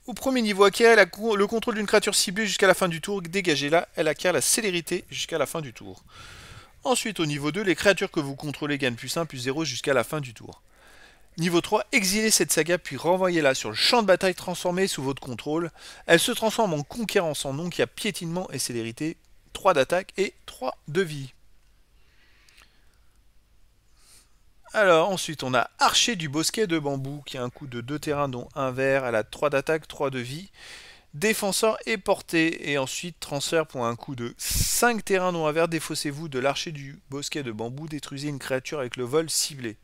Au premier niveau, acquiert le contrôle d'une créature ciblée jusqu'à la fin du tour. Dégagez-la, elle acquiert la célérité jusqu'à la fin du tour. Ensuite, au niveau 2, les créatures que vous contrôlez gagnent plus 1, plus 0 jusqu'à la fin du tour. Niveau 3, exilez cette saga puis renvoyez-la sur le champ de bataille transformé sous votre contrôle. Elle se transforme en conquérant sans nom qui a piétinement et célérité, 3 d'attaque et 3 de vie. Alors ensuite on a Archer du bosquet de bambou qui a un coût de 2 terrains dont un vert, elle a 3 d'attaque, 3 de vie. Défenseur et portée, et ensuite transfert pour un coût de 5 terrains non un vert, défaussez-vous de l'archer du bosquet de bambou, détruisez une créature avec le vol ciblé.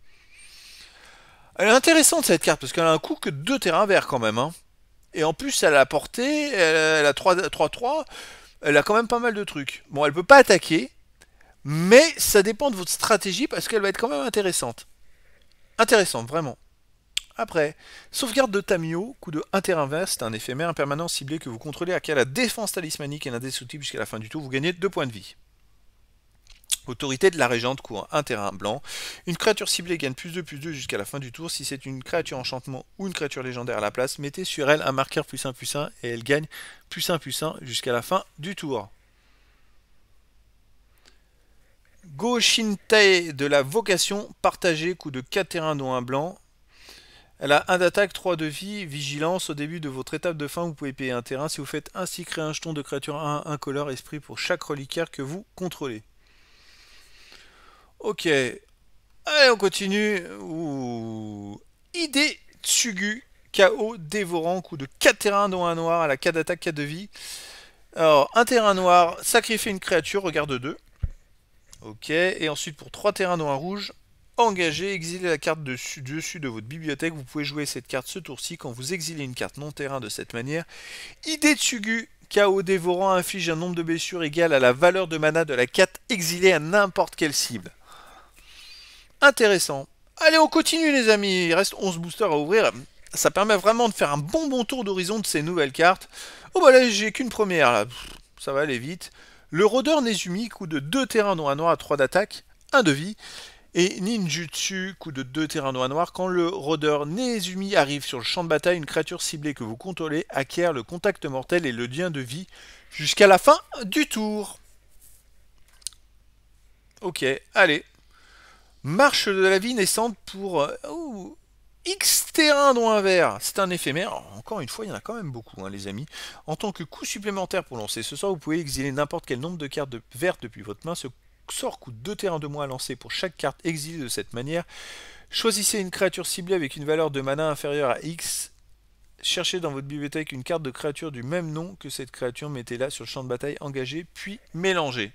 Elle est intéressante cette carte, parce qu'elle a un coût que de 2 terrains verts quand même. Hein. Et en plus elle a portée, elle a 3-3, elle a quand même pas mal de trucs. Bon, elle peut pas attaquer, mais ça dépend de votre stratégie, parce qu'elle va être quand même intéressante. Intéressante, vraiment. Après, sauvegarde de Tamiyo, coup de 1 terrain vert, c'est un éphémère impermanent ciblé que vous contrôlez à qui a la défense talismanique et l'indestructible jusqu'à la fin du tour, vous gagnez 2 points de vie. Autorité de la Régente, coût 1 terrain blanc. Une créature ciblée gagne plus 2 jusqu'à la fin du tour. Si c'est une créature enchantement ou une créature légendaire à la place, mettez sur elle un marqueur +1/+1 et elle gagne +1/+1 jusqu'à la fin du tour. Go Shintae de la vocation partagée, coup de 4 terrains dont un blanc. Elle a 1 d'attaque, 3 de vie, vigilance. Au début de votre étape de fin, vous pouvez payer un terrain. Si vous faites ainsi, créer un jeton de créature 1 incolore esprit pour chaque reliquaire que vous contrôlez. Ok. Allez, on continue. Ouh. Ide Tsugu, KO dévorant, coup de 4 terrains dont un noir. Elle a 4 d'attaque, 4 de vie. Alors, un terrain noir, sacrifier une créature, regarde 2. Ok. Et ensuite, pour 3 terrains dont un rouge, engagez, exilez la carte dessus de votre bibliothèque. Vous pouvez jouer cette carte ce tour-ci quand vous exilez une carte non-terrain de cette manière. Hidetsugu, KO dévorant, inflige un nombre de blessures égal à la valeur de mana de la carte exilée à n'importe quelle cible. Intéressant. Allez, on continue les amis. Il reste 11 boosters à ouvrir. Ça permet vraiment de faire un bon tour d'horizon de ces nouvelles cartes. Oh bah là, j'ai qu'une première là. Ça va aller vite. Le rôdeur Nezumi, coup de 2 terrains dont un noir à 3 d'attaque, 1 de vie. Et Ninjutsu, coup de 2 terrains noir noir. Quand le rôdeur Nezumi arrive sur le champ de bataille, une créature ciblée que vous contrôlez acquiert le contact mortel et le lien de vie jusqu'à la fin du tour. Ok, allez. Marche de la vie naissante pour X terrains dont un vert. C'est un éphémère. Encore une fois, il y en a quand même beaucoup, hein, les amis. En tant que coût supplémentaire pour lancer ce sort, vous pouvez exiler n'importe quel nombre de cartes vertes depuis votre main. Ce sort coûte 2 terrains de moins à lancer pour chaque carte exilée de cette manière. Choisissez une créature ciblée avec une valeur de mana inférieure à X. Cherchez dans votre bibliothèque une carte de créature du même nom que cette créature. Mettez-la sur le champ de bataille engagé, puis mélangez.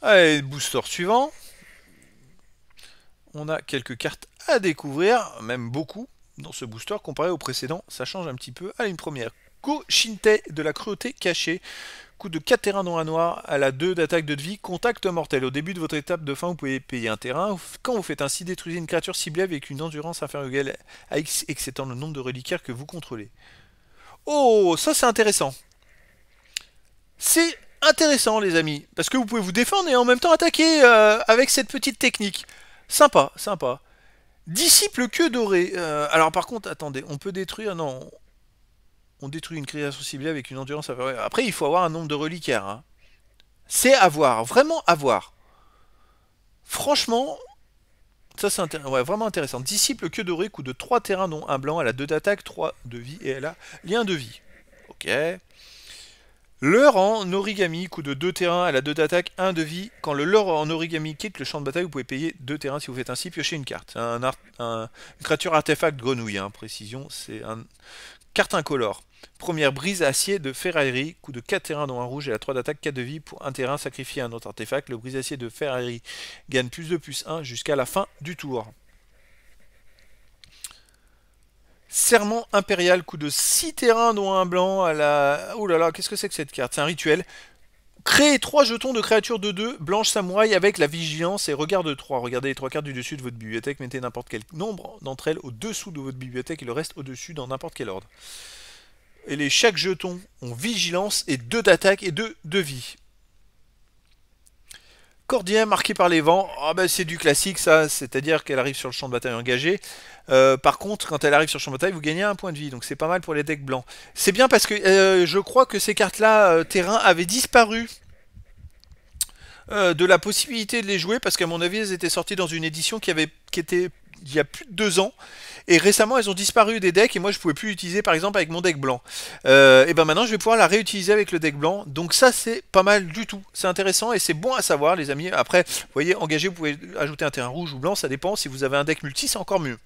Allez, booster suivant. On a quelques cartes à découvrir, même beaucoup, dans ce booster comparé au précédent. Ça change un petit peu. Allez, une première. Go Shinte de la cruauté cachée. Coup de 4 terrains dont un noir. Elle a 2 d'attaque, 2 de vie. Contact mortel. Au début de votre étape de fin, vous pouvez payer un terrain. Quand vous faites ainsi, détruisez une créature ciblée avec une endurance inférieure ou égale à X, exceptant le nombre de reliquaires que vous contrôlez. Oh, ça c'est intéressant. C'est intéressant les amis, parce que vous pouvez vous défendre et en même temps attaquer avec cette petite technique. Sympa, sympa. Disciple queue dorée. Alors par contre, attendez, on peut détruire... Non, on détruit une créature ciblée avec une endurance inférieure. Après, il faut avoir un nombre de reliquaires. Hein. C'est à voir, vraiment à voir. Franchement, ça c'est ouais, vraiment intéressant. Disciple queue dorée, coup de 3 terrains dont un blanc. Elle a 2 d'attaque, 3 de vie et elle a lien de vie. Ok. Leurre en origami, coût de 2 terrains, elle a 2 d'attaque, 1 de vie. Quand le leurre en origami quitte le champ de bataille, vous pouvez payer 2 terrains si vous faites ainsi, piocher une carte. C'est une créature artefact grenouille, hein, précision, c'est une carte incolore. Première brise acier de ferraillerie, coût de 4 terrains dont un rouge, elle a 3 d'attaque, 4 de vie. Pour un terrain, sacrifier un autre artefact. Le brise acier de ferraillerie gagne +2/+1 jusqu'à la fin du tour. Serment impérial, coût de 6 terrains dont un blanc à la... Oh là là, qu'est-ce que c'est que cette carte? C'est un rituel. Créez 3 jetons de créatures de 2, blanche samouraï avec la vigilance et regard de 3. Regardez les 3 cartes du dessus de votre bibliothèque, mettez n'importe quel nombre d'entre elles au-dessous de votre bibliothèque et le reste au-dessus dans n'importe quel ordre. Et chaque jeton ont vigilance et 2 d'attaque et 2 de vie. Cordien marqué par les vents, oh bah c'est du classique ça, c'est-à-dire qu'elle arrive sur le champ de bataille engagé. Par contre, quand elle arrive sur le champ de bataille, vous gagnez un point de vie, donc c'est pas mal pour les decks blancs. C'est bien parce que je crois que ces cartes-là, terrain, avaient disparu de la possibilité de les jouer parce qu'à mon avis, elles étaient sorties dans une édition qui était il y a plus de 2 ans. Et récemment, elles ont disparu des decks et moi, je pouvais plus l'utiliser par exemple avec mon deck blanc. Et ben maintenant, je vais pouvoir la réutiliser avec le deck blanc. Donc ça, c'est pas mal du tout. C'est intéressant et c'est bon à savoir, les amis. Après, vous voyez, engagé, vous pouvez ajouter un terrain rouge ou blanc, ça dépend. Si vous avez un deck multi, c'est encore mieux.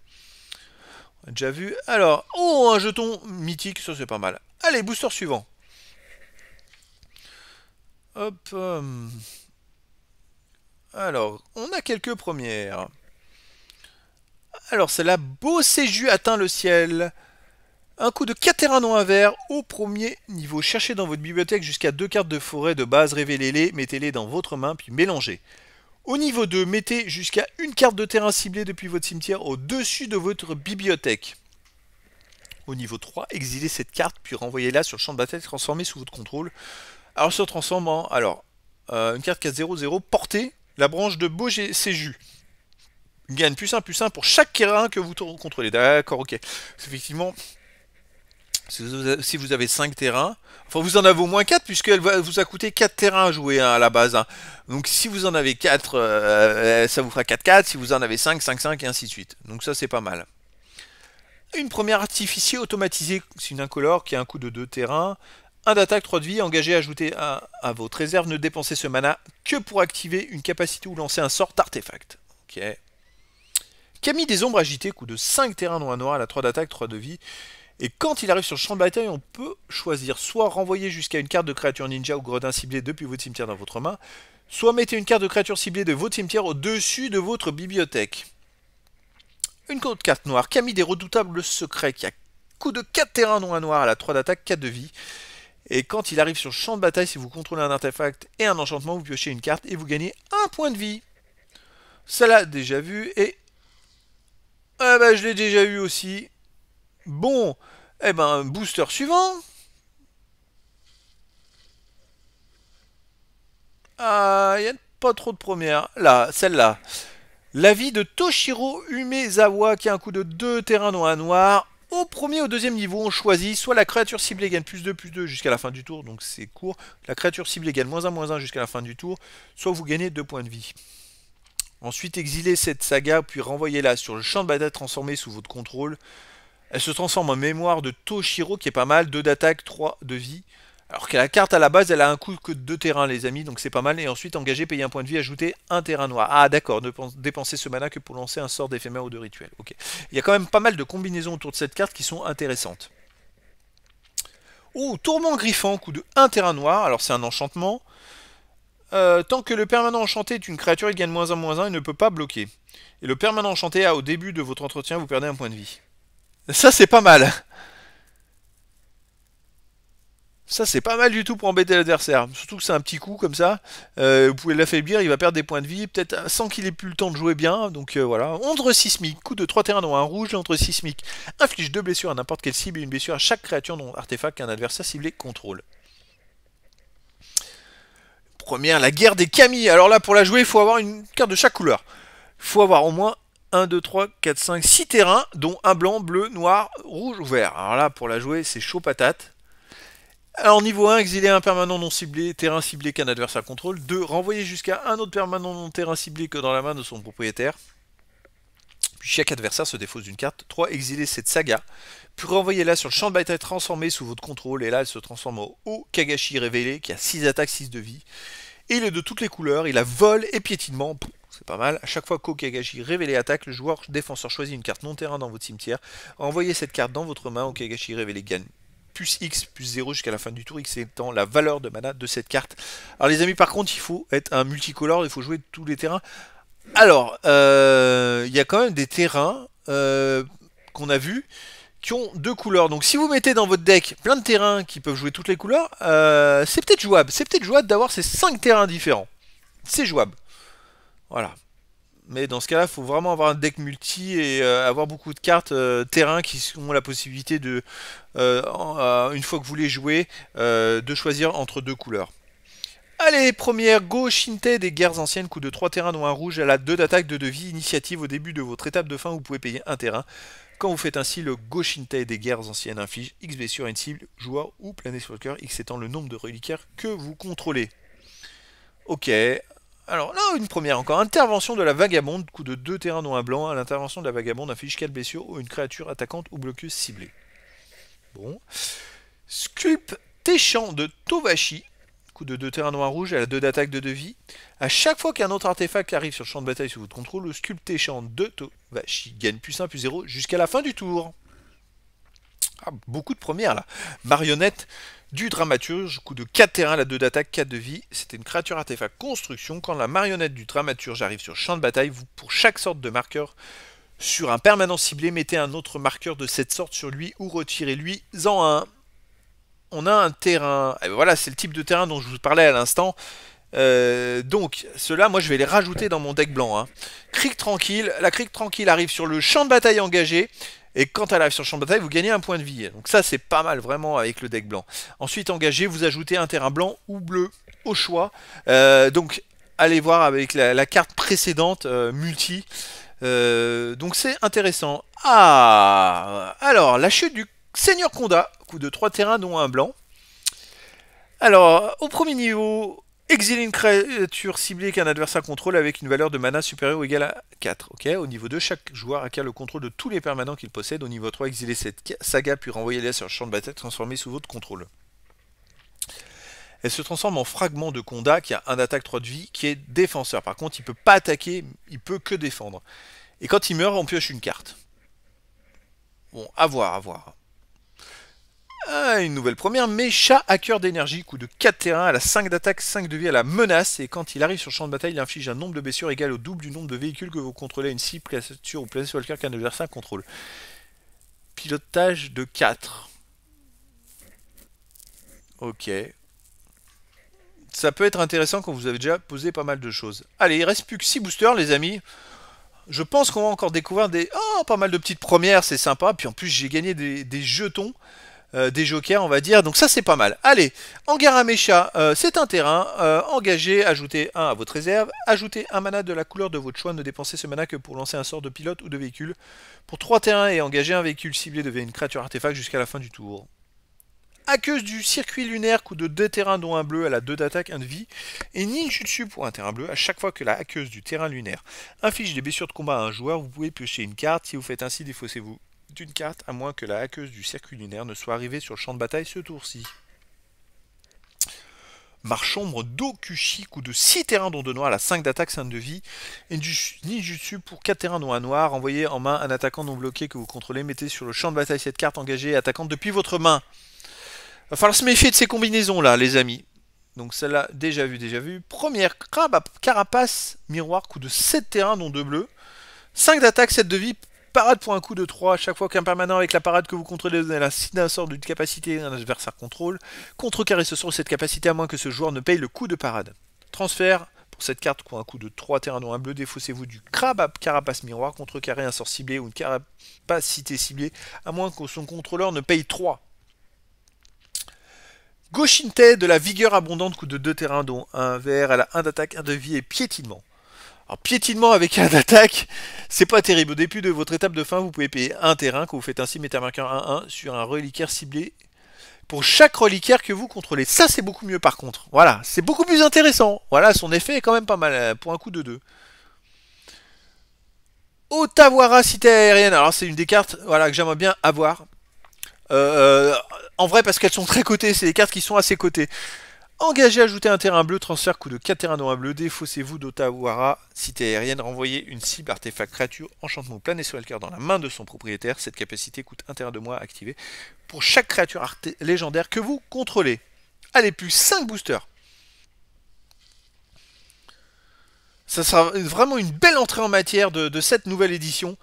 On a déjà vu. Alors, oh, un jeton mythique, ça c'est pas mal. Allez, booster suivant. Hop. Alors, on a quelques premières. Alors, c'est la Bosséju atteint le ciel. Un coup de 4 terrains non un vert au premier niveau. Cherchez dans votre bibliothèque jusqu'à 2 cartes de forêt de base, révélez-les, mettez-les dans votre main, puis mélangez. Au niveau 2, mettez jusqu'à une carte de terrain ciblée depuis votre cimetière au-dessus de votre bibliothèque. Au niveau 3, exilez cette carte, puis renvoyez-la sur le champ de bataille transformé sous votre contrôle. Alors, se transforme en... Alors, une carte 4-0-0, portez la branche de Bosséju. Gagne +1/+1 pour chaque terrain que vous contrôlez. D'accord, ok. Effectivement, si vous avez 5 terrains, enfin vous en avez au moins 4 puisqu'elle vous a coûté 4 terrains à jouer hein, à la base. Hein. Donc si vous en avez 4, ça vous fera 4-4. Si vous en avez 5, 5-5 et ainsi de suite. Donc ça c'est pas mal. Une première artificier automatisée, c'est une incolore qui a un coût de 2 terrains. 1 d'attaque, 3 de vie, engagé à ajouter à votre réserve. Ne dépensez ce mana que pour activer une capacité ou lancer un sort d'artefact. Ok. Camille des ombres agitées, coût de 5 terrains non un noir, elle a 3 d'attaque, 3 de vie. Et quand il arrive sur le champ de bataille, on peut choisir soit renvoyer jusqu'à une carte de créature ninja ou gredin ciblé depuis votre cimetière dans votre main, soit mettez une carte de créature ciblée de votre cimetière au-dessus de votre bibliothèque. Une autre carte noire, Camille des redoutables secrets, qui a coût de 4 terrains non un noir, elle a 3 d'attaque, 4 de vie. Et quand il arrive sur le champ de bataille, si vous contrôlez un artefact et un enchantement, vous piochez une carte et vous gagnez un point de vie. Ça l'a déjà vu et... Ah bah je l'ai déjà eu aussi. Bon, eh ben, booster suivant. Ah, il n'y a pas trop de premières. Là, celle-là. La vie de Toshiro Umezawa, qui a un coût de 2 terrains non un noir. Au premier et au deuxième niveau, on choisit soit la créature ciblée gagne +2/+2 jusqu'à la fin du tour, donc c'est court. La créature ciblée gagne -1/-1 jusqu'à la fin du tour, soit vous gagnez 2 points de vie. Ensuite, exilez cette saga, puis renvoyez-la sur le champ de bataille transformé sous votre contrôle. Elle se transforme en mémoire de Toshiro, qui est pas mal, 2 d'attaque, 3 de vie. Alors que la carte à la base, elle a un coût que de 2 terrains, les amis, donc c'est pas mal. Et ensuite, engager, payer un point de vie, ajouter un terrain noir. Ah, d'accord, ne dépenser ce mana que pour lancer un sort d'éphémère ou de rituel. Ok. Il y a quand même pas mal de combinaisons autour de cette carte qui sont intéressantes. Oh, Tourment Griffant, coût de 1 terrain noir. Alors, c'est un enchantement. Tant que le permanent enchanté est une créature, il gagne -1/-1 et ne peut pas bloquer. Et le permanent enchanté a, au début de votre entretien, vous perdez un point de vie. Ça, c'est pas mal. Ça, c'est pas mal du tout pour embêter l'adversaire. Surtout que c'est un petit coup comme ça. Vous pouvez l'affaiblir, il va perdre des points de vie. Peut-être sans qu'il ait plus le temps de jouer bien. Donc voilà. Ondre sismique. Coup de 3 terrains dont un rouge. L'ondre sismique inflige 2 blessures à n'importe quelle cible et une blessure à chaque créature dont artefact qu'un adversaire ciblé contrôle. Première, la guerre des Kami. Alors là, pour la jouer, il faut avoir une carte de chaque couleur. Il faut avoir au moins 1, 2, 3, 4, 5, 6 terrains, dont un blanc, bleu, noir, rouge ou vert. Alors là, pour la jouer, c'est chaud patate. Alors niveau 1, exiler un permanent non ciblé, terrain ciblé qu'un adversaire contrôle. 2, renvoyer jusqu'à un autre permanent non terrain ciblé que dans la main de son propriétaire. Puis chaque adversaire se défausse d'une carte. 3. Exilez cette saga. Puis renvoyez-la sur le champ de bataille transformé sous votre contrôle. Et là, elle se transforme au Okagashi révélé, qui a 6 attaques, 6 de vie. Et il est de toutes les couleurs. Il a vol et piétinement. C'est pas mal. À chaque fois qu'Okagashi révélé attaque, le joueur défenseur choisit une carte non terrain dans votre cimetière. Envoyez cette carte dans votre main. Okagashi révélé gagne plus X, plus 0 jusqu'à la fin du tour, X étant la valeur de mana de cette carte. Alors les amis, par contre, il faut être un multicolore, il faut jouer tous les terrains. Alors, il y a quand même des terrains qu'on a vus qui ont 2 couleurs. Donc si vous mettez dans votre deck plein de terrains qui peuvent jouer toutes les couleurs, c'est peut-être jouable. C'est peut-être jouable d'avoir ces 5 terrains différents. C'est jouable. Voilà. Mais dans ce cas-là, il faut vraiment avoir un deck multi et avoir beaucoup de cartes terrain qui ont la possibilité de, une fois que vous les jouez, de choisir entre 2 couleurs. Allez, première Go Shintei des guerres anciennes, coup de 3 terrains dont un rouge, elle a 2 d'attaque, 2 de vie, initiative au début de votre étape de fin, vous pouvez payer un terrain. Quand vous faites ainsi, le Go Shintei des guerres anciennes inflige X blessure à une cible, joueur ou Planeswalker, X étant le nombre de reliquaires que vous contrôlez. Ok, alors là, une première encore, intervention de la vagabonde, coup de 2 terrains dont un blanc, à l'intervention de la vagabonde inflige 4 blessures ou une créature attaquante ou bloqueuse ciblée. Bon. Sculptéchant de Tovashi, de 2 terrains noirs rouges, elle a 2 d'attaque, 2 de vie. À chaque fois qu'un autre artefact arrive sur le champ de bataille sous votre contrôle, le sculptéchant de Tovashi gagne plus 1, plus 0 jusqu'à la fin du tour. Ah, beaucoup de premières là. Marionnette du dramaturge, coup de 4 terrains, la 2 d'attaque, 4 de vie. C'était une créature artefact construction. Quand la marionnette du dramaturge arrive sur le champ de bataille, vous, pour chaque sorte de marqueur sur un permanent ciblé, mettez un autre marqueur de cette sorte sur lui ou retirez-lui en un. On a un terrain, et voilà, c'est le type de terrain dont je vous parlais à l'instant. Donc, ceux-là, moi je vais les rajouter dans mon deck blanc. Hein. Crique tranquille, la crique tranquille arrive sur le champ de bataille engagé, et quand elle arrive sur le champ de bataille, vous gagnez un point de vie. Donc ça, c'est pas mal vraiment avec le deck blanc. Ensuite, engagé, vous ajoutez un terrain blanc ou bleu au choix. Donc, allez voir avec la carte précédente, multi. Donc c'est intéressant. Ah, alors, la chute du Seigneur Conda, coup de 3 terrains dont un blanc. Alors, au premier niveau, exiler une créature ciblée qu'un adversaire contrôle avec une valeur de mana supérieure ou égale à 4. Okay. Au niveau 2, chaque joueur acquiert le contrôle de tous les permanents qu'il possède. Au niveau 3, exiler cette saga puis renvoyer-la sur le champ de bataille transformé sous votre contrôle. Elle se transforme en fragment de Conda qui a 1 d'attaque, 3 de vie, qui est défenseur. Par contre, il ne peut pas attaquer, il peut que défendre. Et quand il meurt, on pioche une carte. Bon, à voir, à voir. Ah, une nouvelle première, Mecha Hacker d'énergie, coup de 4 terrains, elle a 5 d'attaque, 5 de vie, elle a menace, et quand il arrive sur le champ de bataille, il inflige un nombre de blessures égal au double du nombre de véhicules que vous contrôlez à une cible, créature ou planeswalker qu'un adversaire contrôle. Pilotage de 4. Ok. Ça peut être intéressant quand vous avez déjà posé pas mal de choses. Allez, il reste plus que 6 boosters, les amis. Je pense qu'on va encore découvrir pas mal de petites premières, c'est sympa. Puis en plus, j'ai gagné des jetons. Des jokers, on va dire. Donc ça, c'est pas mal. Allez, Angara Mecha, c'est un terrain. Engagez, ajoutez un à votre réserve. Ajoutez un mana de la couleur de votre choix. Ne dépensez ce mana que pour lancer un sort de pilote ou de véhicule. Pour 3 terrains et engager un véhicule ciblé devient une créature artefact jusqu'à la fin du tour. Hackeuse du circuit lunaire, coup de 2 terrains dont un bleu, elle a 2 d'attaque, 1 de vie. Et ninjutsu pour un terrain bleu, à chaque fois que la hackeuse du terrain lunaire inflige des blessures de combat à un joueur, vous pouvez piocher une carte. Si vous faites ainsi, défaussez-vous d'une carte, à moins que la hackeuse du circuit lunaire ne soit arrivée sur le champ de bataille ce tour-ci. Marchombre d'Okushi, coup de 6 terrains dont 2 noirs, elle a 5 d'attaque, 5 de vie. Et du ninjutsu pour 4 terrains dont un noir, envoyez en main un attaquant non bloqué que vous contrôlez, mettez sur le champ de bataille cette carte engagée et attaquante depuis votre main. Va falloir se méfier de ces combinaisons là, les amis. Donc celle-là, déjà vu. Première, carapace miroir, coup de 7 terrains dont 2 bleus. 5 d'attaque, 7 de vie. Parade pour un coup de 3, chaque fois qu'un permanent avec la parade que vous contrôlez donne la signe d'un sort d'une capacité un adversaire contrôle, contrecarrez ce sort ou cette capacité à moins que ce joueur ne paye le coup de parade. Transfert, pour cette carte pour un coup de 3 terrains dont un bleu, défaussez-vous du carapace miroir, contrecarrez un sort ciblé ou une capacité ciblée, à moins que son contrôleur ne paye 3. Go Shintei de la vigueur abondante, coup de 2 terrains dont un vert, elle a 1 d'attaque, 1 de vie et piétinement. Alors, piétinement avec un d'attaque, c'est pas terrible. Au début de votre étape de fin, vous pouvez payer un terrain. Quand vous faites ainsi, mettez un marqueur 1-1 sur un reliquaire ciblé pour chaque reliquaire que vous contrôlez. Ça, c'est beaucoup mieux par contre. Voilà, c'est beaucoup plus intéressant. Voilà, son effet est quand même pas mal pour un coup de 2. Otawara, cité aérienne. Alors c'est une des cartes voilà, que j'aimerais bien avoir. En vrai parce qu'elles sont très cotées, c'est des cartes qui sont assez cotées. Engagez, ajoutez un terrain bleu, transfert coup de 4 terrains noirs bleu, défaussez-vous d'Otawara, cité aérienne, renvoyez une cible, artefact, créature, enchantement plané sur le cœur dans la main de son propriétaire. Cette capacité coûte un terrain de moins à activer pour chaque créature légendaire que vous contrôlez. Allez, plus 5 boosters. Ça sera vraiment une belle entrée en matière de cette nouvelle édition.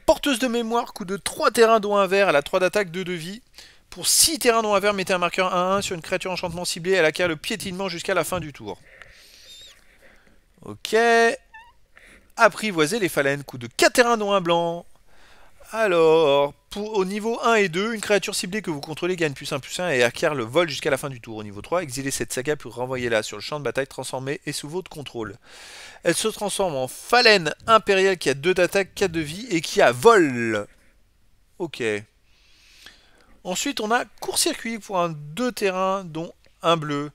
Porteuse de mémoire, coup de 3 terrains dont un vert, elle a 3 d'attaque, 2 de vie. Pour 6 terrains dont un vert, mettez un marqueur 1-1 sur une créature enchantement ciblée, elle acquiert le piétinement jusqu'à la fin du tour. Ok. Apprivoiser les phalènes, coup de 4 terrains dont un blanc. Alors, au niveau 1 et 2, une créature ciblée que vous contrôlez gagne +1/+1 et acquiert le vol jusqu'à la fin du tour. Au niveau 3, exilez cette saga pour renvoyer-la sur le champ de bataille transformé et sous votre contrôle. Elle se transforme en phalène impériale qui a 2 d'attaque, 4 de vie et qui a vol. Ok. Ensuite, on a court-circuit pour un 2 terrains, dont un bleu.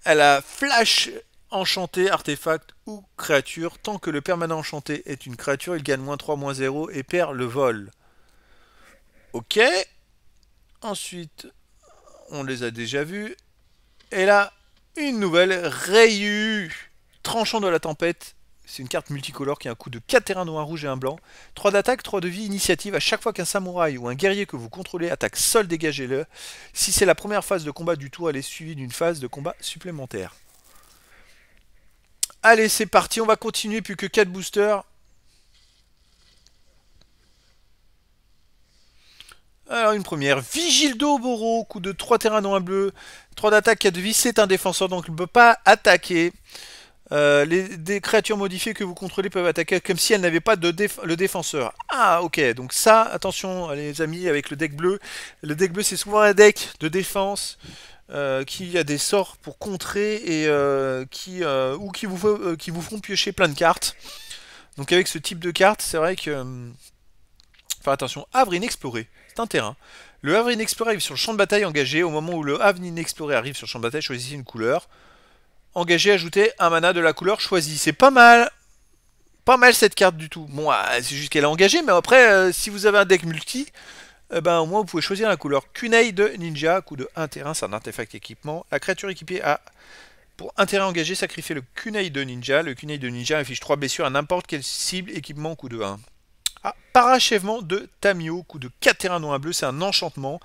Elle a flash enchanté, artefact ou créature. Tant que le permanent enchanté est une créature, il gagne -3, -0 et perd le vol. Ok. Ensuite, on les a déjà vus. Et là, une nouvelle, Ryu, tranchant de la tempête. C'est une carte multicolore qui a un coût de 4 terrains dont un rouge et un blanc. 3 d'attaque, 3 de vie, initiative. À chaque fois qu'un samouraï ou un guerrier que vous contrôlez attaque seul, dégagez-le. Si c'est la première phase de combat du tour, elle est suivie d'une phase de combat supplémentaire. Allez, c'est parti, on va continuer, plus que 4 boosters. Alors une première, Vigile d'Oboro, coup de 3 terrains dont un bleu. 3 d'attaque, 4 de vie, c'est un défenseur, donc il ne peut pas attaquer. Des créatures modifiées que vous contrôlez peuvent attaquer comme si elles n'avaient pas le défenseur. Ah ok, donc ça, attention les amis, avec le deck bleu. Le deck bleu c'est souvent un deck de défense qui a des sorts pour contrer et qui vous font piocher plein de cartes. Donc avec ce type de carte, c'est vrai que... Enfin attention, havre inexploré, c'est un terrain. Le havre inexploré arrive sur le champ de bataille engagé. Au moment où le havre inexploré arrive sur le champ de bataille, choisissez une couleur. Engagé, ajouter un mana de la couleur choisie. C'est pas mal. Pas mal cette carte du tout. Bon, c'est juste qu'elle est engagée, mais après, si vous avez un deck multi, ben, au moins vous pouvez choisir la couleur. Kunai de Ninja, coup de 1 terrain, c'est un artefact équipement. La créature équipée a, pour 1 terrain engagé, sacrifier le Kunai de Ninja. Le Kunai de Ninja affiche 3 blessures à n'importe quelle cible, équipement, coup de 1. Ah, parachèvement de Tamio, coup de 4 terrains dont un bleu, c'est un enchantement.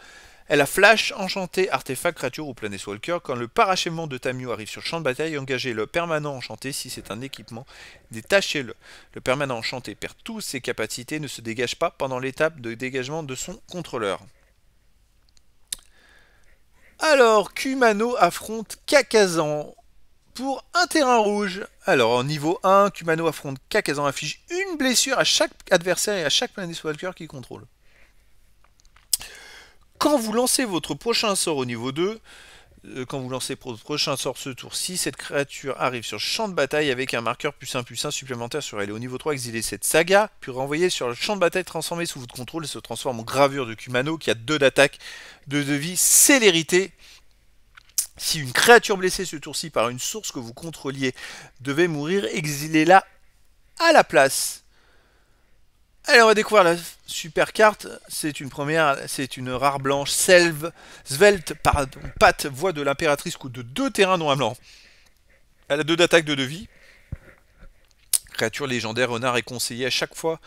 Elle a flash, enchanté, artefact, créature ou planeswalker. Quand le parachèvement de Tamio arrive sur le champ de bataille, engagez le permanent enchanté. Si c'est un équipement, détachez-le. Le permanent enchanté perd toutes ses capacités, ne se dégage pas pendant l'étape de dégagement de son contrôleur. Alors, Kumano affronte Kakazan pour un terrain rouge. Alors, en niveau 1, Kumano affronte Kakazan, affiche une blessure à chaque adversaire et à chaque planeswalker qu'il contrôle. Quand vous lancez votre prochain sort au niveau 2, quand vous lancez votre prochain sort ce tour-ci, cette créature arrive sur le champ de bataille avec un marqueur +1/+1 supplémentaire sur elle. Et au niveau 3, exilez cette saga, puis renvoyez sur le champ de bataille transformé sous votre contrôle et se transforme en gravure de Kumano qui a 2 d'attaque, 2 de vie, célérité. Si une créature blessée ce tour-ci par une source que vous contrôliez devait mourir, exilez-la à la place. Allez, on va découvrir la super carte. C'est une première, c'est une rare blanche, svelte, patte, voix de l'impératrice, coup de 2 terrains dont un blanc. Elle a 2 d'attaque, 2 de vie. Créature légendaire, renard est conseillé à chaque fois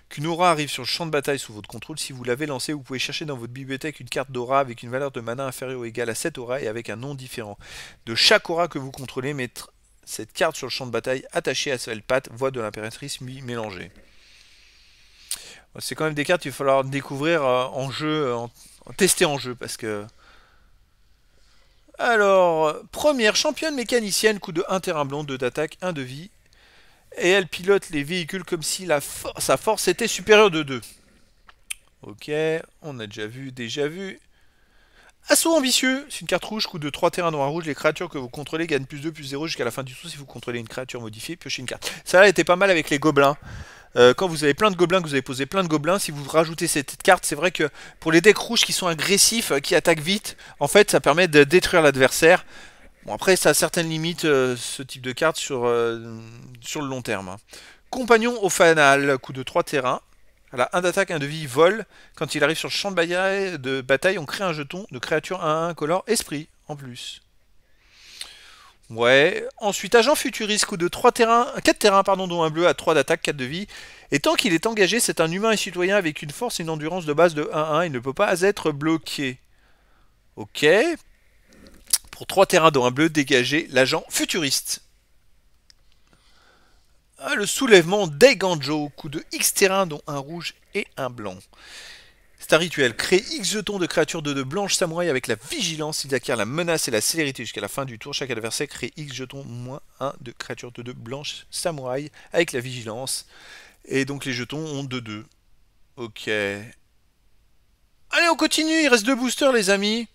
qu'une aura arrive sur le champ de bataille sous votre contrôle. Si vous l'avez lancée, vous pouvez chercher dans votre bibliothèque une carte d'aura avec une valeur de mana inférieure ou égale à cette aura et avec un nom différent. De chaque aura que vous contrôlez, mettre cette carte sur le champ de bataille attachée à Svelte patte, voix de l'impératrice mélangée. C'est quand même des cartes qu'il va falloir découvrir en jeu, tester en jeu, parce que... Alors, première championne mécanicienne, coup de 1 terrain blanc, 2 d'attaque, 1 de vie. Et elle pilote les véhicules comme si sa force était supérieure de 2. Ok, on a déjà vu. Assaut ambitieux, c'est une carte rouge, coup de 3 terrains dans un rouge. Les créatures que vous contrôlez gagnent +2/+0 jusqu'à la fin du tour. Si vous contrôlez une créature modifiée, piochez une carte. Ça là était pas mal avec les gobelins. Quand vous avez plein de gobelins, que vous avez posé plein de gobelins, si vous rajoutez cette carte, c'est vrai que pour les decks rouges qui sont agressifs, qui attaquent vite, en fait ça permet de détruire l'adversaire. Bon après ça a certaines limites ce type de carte sur le long terme. Hein. Compagnon au fanal, coup de 3 terrains. Elle a 1 d'attaque, 1 de vie, vol. Quand il arrive sur le champ de bataille, on crée un jeton de créature 1-1 color esprit en plus. Ouais. Ensuite, agent futuriste, coup de 3 terrains, 4 terrains, pardon, dont un bleu à 3 d'attaque, 4 de vie. Et tant qu'il est engagé, c'est un humain et citoyen avec une force et une endurance de base de 1-1. Il ne peut pas être bloqué. Ok. Pour 3 terrains, dont un bleu, dégagé l'agent futuriste. Ah, le soulèvement d'Eiganjo, coup de X terrains, dont un rouge et un blanc. C'est un rituel. Créer X jetons de créatures de 2 blanches samouraï avec la vigilance. Il acquiert la menace et la célérité jusqu'à la fin du tour. Chaque adversaire crée X jetons moins 1 de créatures de 2 blanches samouraï avec la vigilance. Et donc les jetons ont 2-2. Ok. Allez, on continue. Il reste 2 boosters, les amis.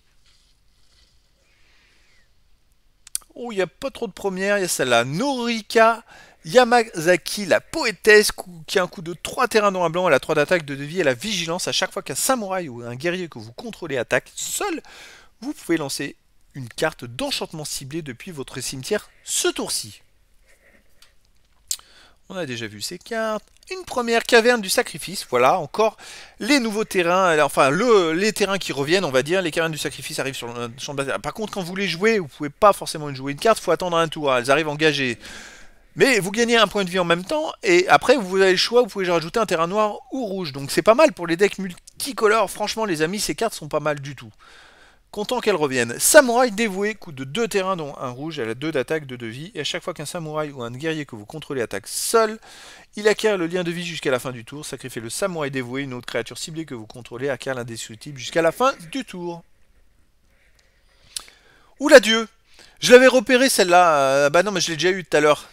Oh, il n'y a pas trop de premières. Il y a celle-là. Norika Yamazaki, la poétesse, qui a un coup de 3 terrains dans un blanc. Elle a 3 d'attaque, 2 de vie. Elle a vigilance. À chaque fois qu'un samouraï ou un guerrier que vous contrôlez attaque seul, vous pouvez lancer une carte d'enchantement ciblée depuis votre cimetière ce tour-ci. On a déjà vu ces cartes. Une première caverne du sacrifice. Voilà, encore les nouveaux terrains. Enfin, les terrains qui reviennent, on va dire. Les cavernes du sacrifice arrivent sur le champ de bataille. Par contre, quand vous les jouez, vous pouvez pas forcément jouer une carte. Il faut attendre un tour. Elles arrivent engagées. Mais vous gagnez un point de vie en même temps. Et après, vous avez le choix. Vous pouvez rajouter un terrain noir ou rouge. Donc c'est pas mal pour les decks multicolores. Franchement, les amis, ces cartes sont pas mal du tout. Content qu'elles reviennent. Samouraï dévoué, coup de 2 terrains dont un rouge, elle a 2 d'attaque, 2 de vie. Et à chaque fois qu'un samouraï ou un guerrier que vous contrôlez attaque seul, il acquiert le lien de vie jusqu'à la fin du tour. Sacrifiez le samouraï dévoué, une autre créature ciblée que vous contrôlez acquiert l'indestructible jusqu'à la fin du tour. Oula Dieu, je l'avais repéré celle-là. Bah non, mais je l'ai déjà eu tout à l'heure.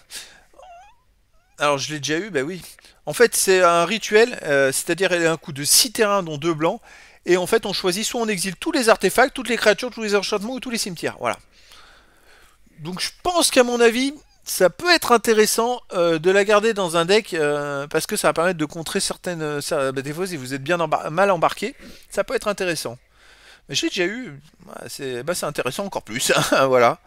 Alors je l'ai déjà eu, bah oui. En fait, c'est un rituel, c'est-à-dire elle a un coup de 6 terrains dont 2 blancs. Et en fait, on choisit soit on exile tous les artefacts, toutes les créatures, tous les enchantements ou tous les cimetières. Voilà. Donc je pense qu'à mon avis, ça peut être intéressant de la garder dans un deck parce que ça va permettre de contrer certaines... des fois, si vous êtes bien mal embarqué, ça peut être intéressant. Mais je l'ai déjà eu, c'est intéressant encore plus. Voilà.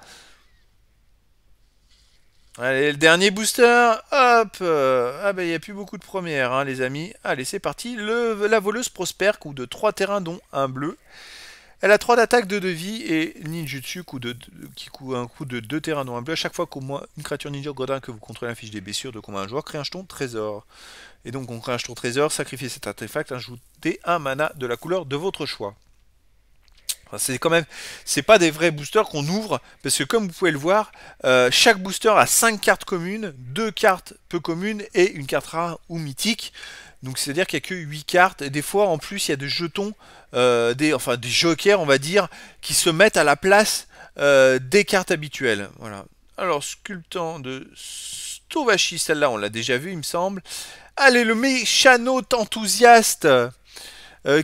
Allez, le dernier booster, hop, ah ben il n'y a plus beaucoup de premières, hein, les amis. Allez, c'est parti. La voleuse prospère, coup de 3 terrains, dont un bleu. Elle a 3 d'attaque, 2 de vie, et ninjutsu, qui coûte un coup de 2 terrains, dont un bleu. À chaque fois qu'au moins une créature ninja godin que vous contrôlez affiche des blessures de combat un joueur, crée un jeton trésor. Et donc on crée un jeton trésor, sacrifiez cet artefact, ajoutez un mana de la couleur de votre choix. C'est quand même, c'est pas des vrais boosters qu'on ouvre, parce que comme vous pouvez le voir, chaque booster a 5 cartes communes, 2 cartes peu communes et une carte rare ou mythique. Donc c'est-à-dire qu'il n'y a que 8 cartes, et des fois en plus il y a des jetons, des jokers on va dire, qui se mettent à la place des cartes habituelles. Voilà. Alors, sculptant de Stovashi, celle-là on l'a déjà vu il me semble. Allez, le méchano enthousiaste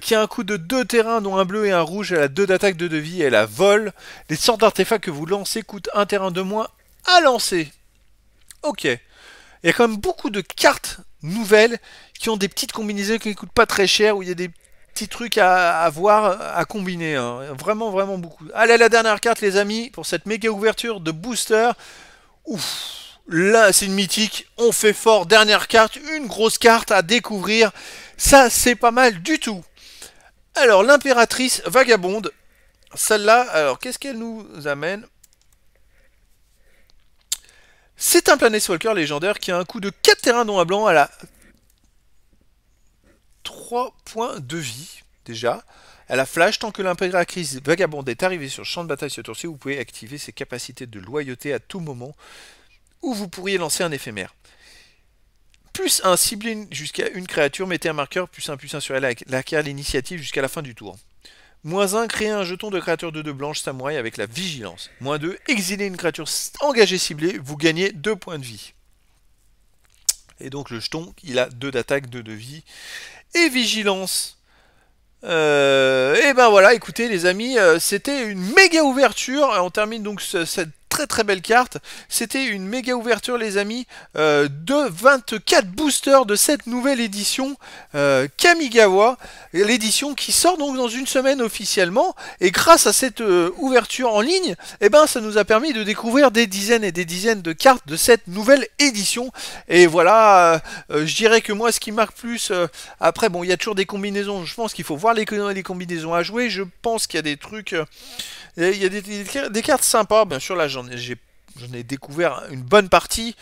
qui a un coup de 2 terrains, dont un bleu et un rouge. Elle a 2 d'attaque, 2 de vie, elle a vol. Les sortes d'artefacts que vous lancez coûtent 1 terrain de moins à lancer. Ok. Il y a quand même beaucoup de cartes nouvelles qui ont des petites combinaisons qui ne coûtent pas très cher, où il y a des petits trucs à voir, à combiner. Hein. Vraiment, vraiment beaucoup. Allez, la dernière carte, les amis, pour cette méga ouverture de booster. Ouf. Là, c'est une mythique. On fait fort. Dernière carte, une grosse carte à découvrir. Ça, c'est pas mal du tout. Alors, l'impératrice vagabonde. Celle-là, alors, qu'est-ce qu'elle nous amène? C'est un Planeswalker légendaire qui a un coup de 4 terrains dont un blanc. Elle a 3 points de vie, déjà. Elle a flash. Tant que l'impératrice vagabonde est arrivée sur le champ de bataille ce tour-ci, vous pouvez activer ses capacités de loyauté à tout moment, où vous pourriez lancer un éphémère. Plus 1, ciblez jusqu'à une créature, mettez un marqueur, plus 1 sur elle, acquiert l'initiative jusqu'à la fin du tour. Moins 1, créez un jeton de créature de 2 blanches samouraï avec la vigilance. Moins 2, exilez une créature engagée ciblée, vous gagnez 2 points de vie. Et donc le jeton, il a 2 d'attaque, 2 de vie et vigilance. Et ben voilà, écoutez les amis, c'était une méga ouverture. On termine donc cette très très belle carte. C'était une méga ouverture les amis, de 24 boosters de cette nouvelle édition Kamigawa, l'édition qui sort donc dans une semaine officiellement, et grâce à cette ouverture en ligne, eh ben, ça nous a permis de découvrir des dizaines et des dizaines de cartes de cette nouvelle édition. Et voilà, je dirais que moi ce qui marque plus, après bon il y a toujours des combinaisons, je pense qu'il faut voir les combinaisons à jouer, je pense qu'il y a des trucs, il y a des cartes sympas, bien sûr là j'en ai découvert une bonne partie,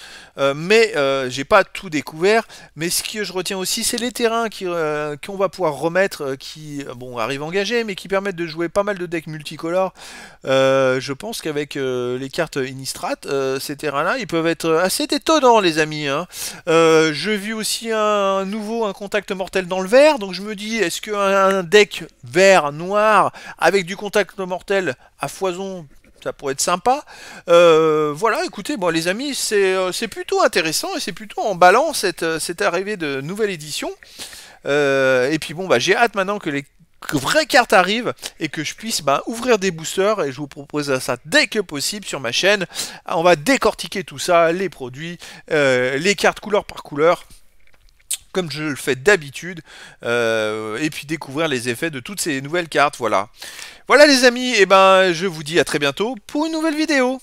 mais j'ai pas tout découvert. Mais ce que je retiens aussi, c'est les terrains qu'on va pouvoir remettre, qui bon arrivent engagés, mais qui permettent de jouer pas mal de decks multicolores. Je pense qu'avec les cartes Innistrad, ces terrains-là, ils peuvent être assez étonnants, les amis. Hein. Je vis aussi un contact mortel dans le vert, donc je me dis, est-ce qu'un deck vert noir avec du contact mortel à foison, ça pourrait être sympa. Voilà, écoutez, bon les amis, c'est plutôt intéressant et c'est plutôt emballant cette arrivée de nouvelle édition. Et puis bon, bah, j'ai hâte maintenant que les vraies cartes arrivent et que je puisse ouvrir des boosters, et je vous propose ça dès que possible sur ma chaîne. On va décortiquer tout ça, les produits, les cartes couleur par couleur, comme je le fais d'habitude, et puis découvrir les effets de toutes ces nouvelles cartes, voilà. Voilà les amis, et ben je vous dis à très bientôt pour une nouvelle vidéo.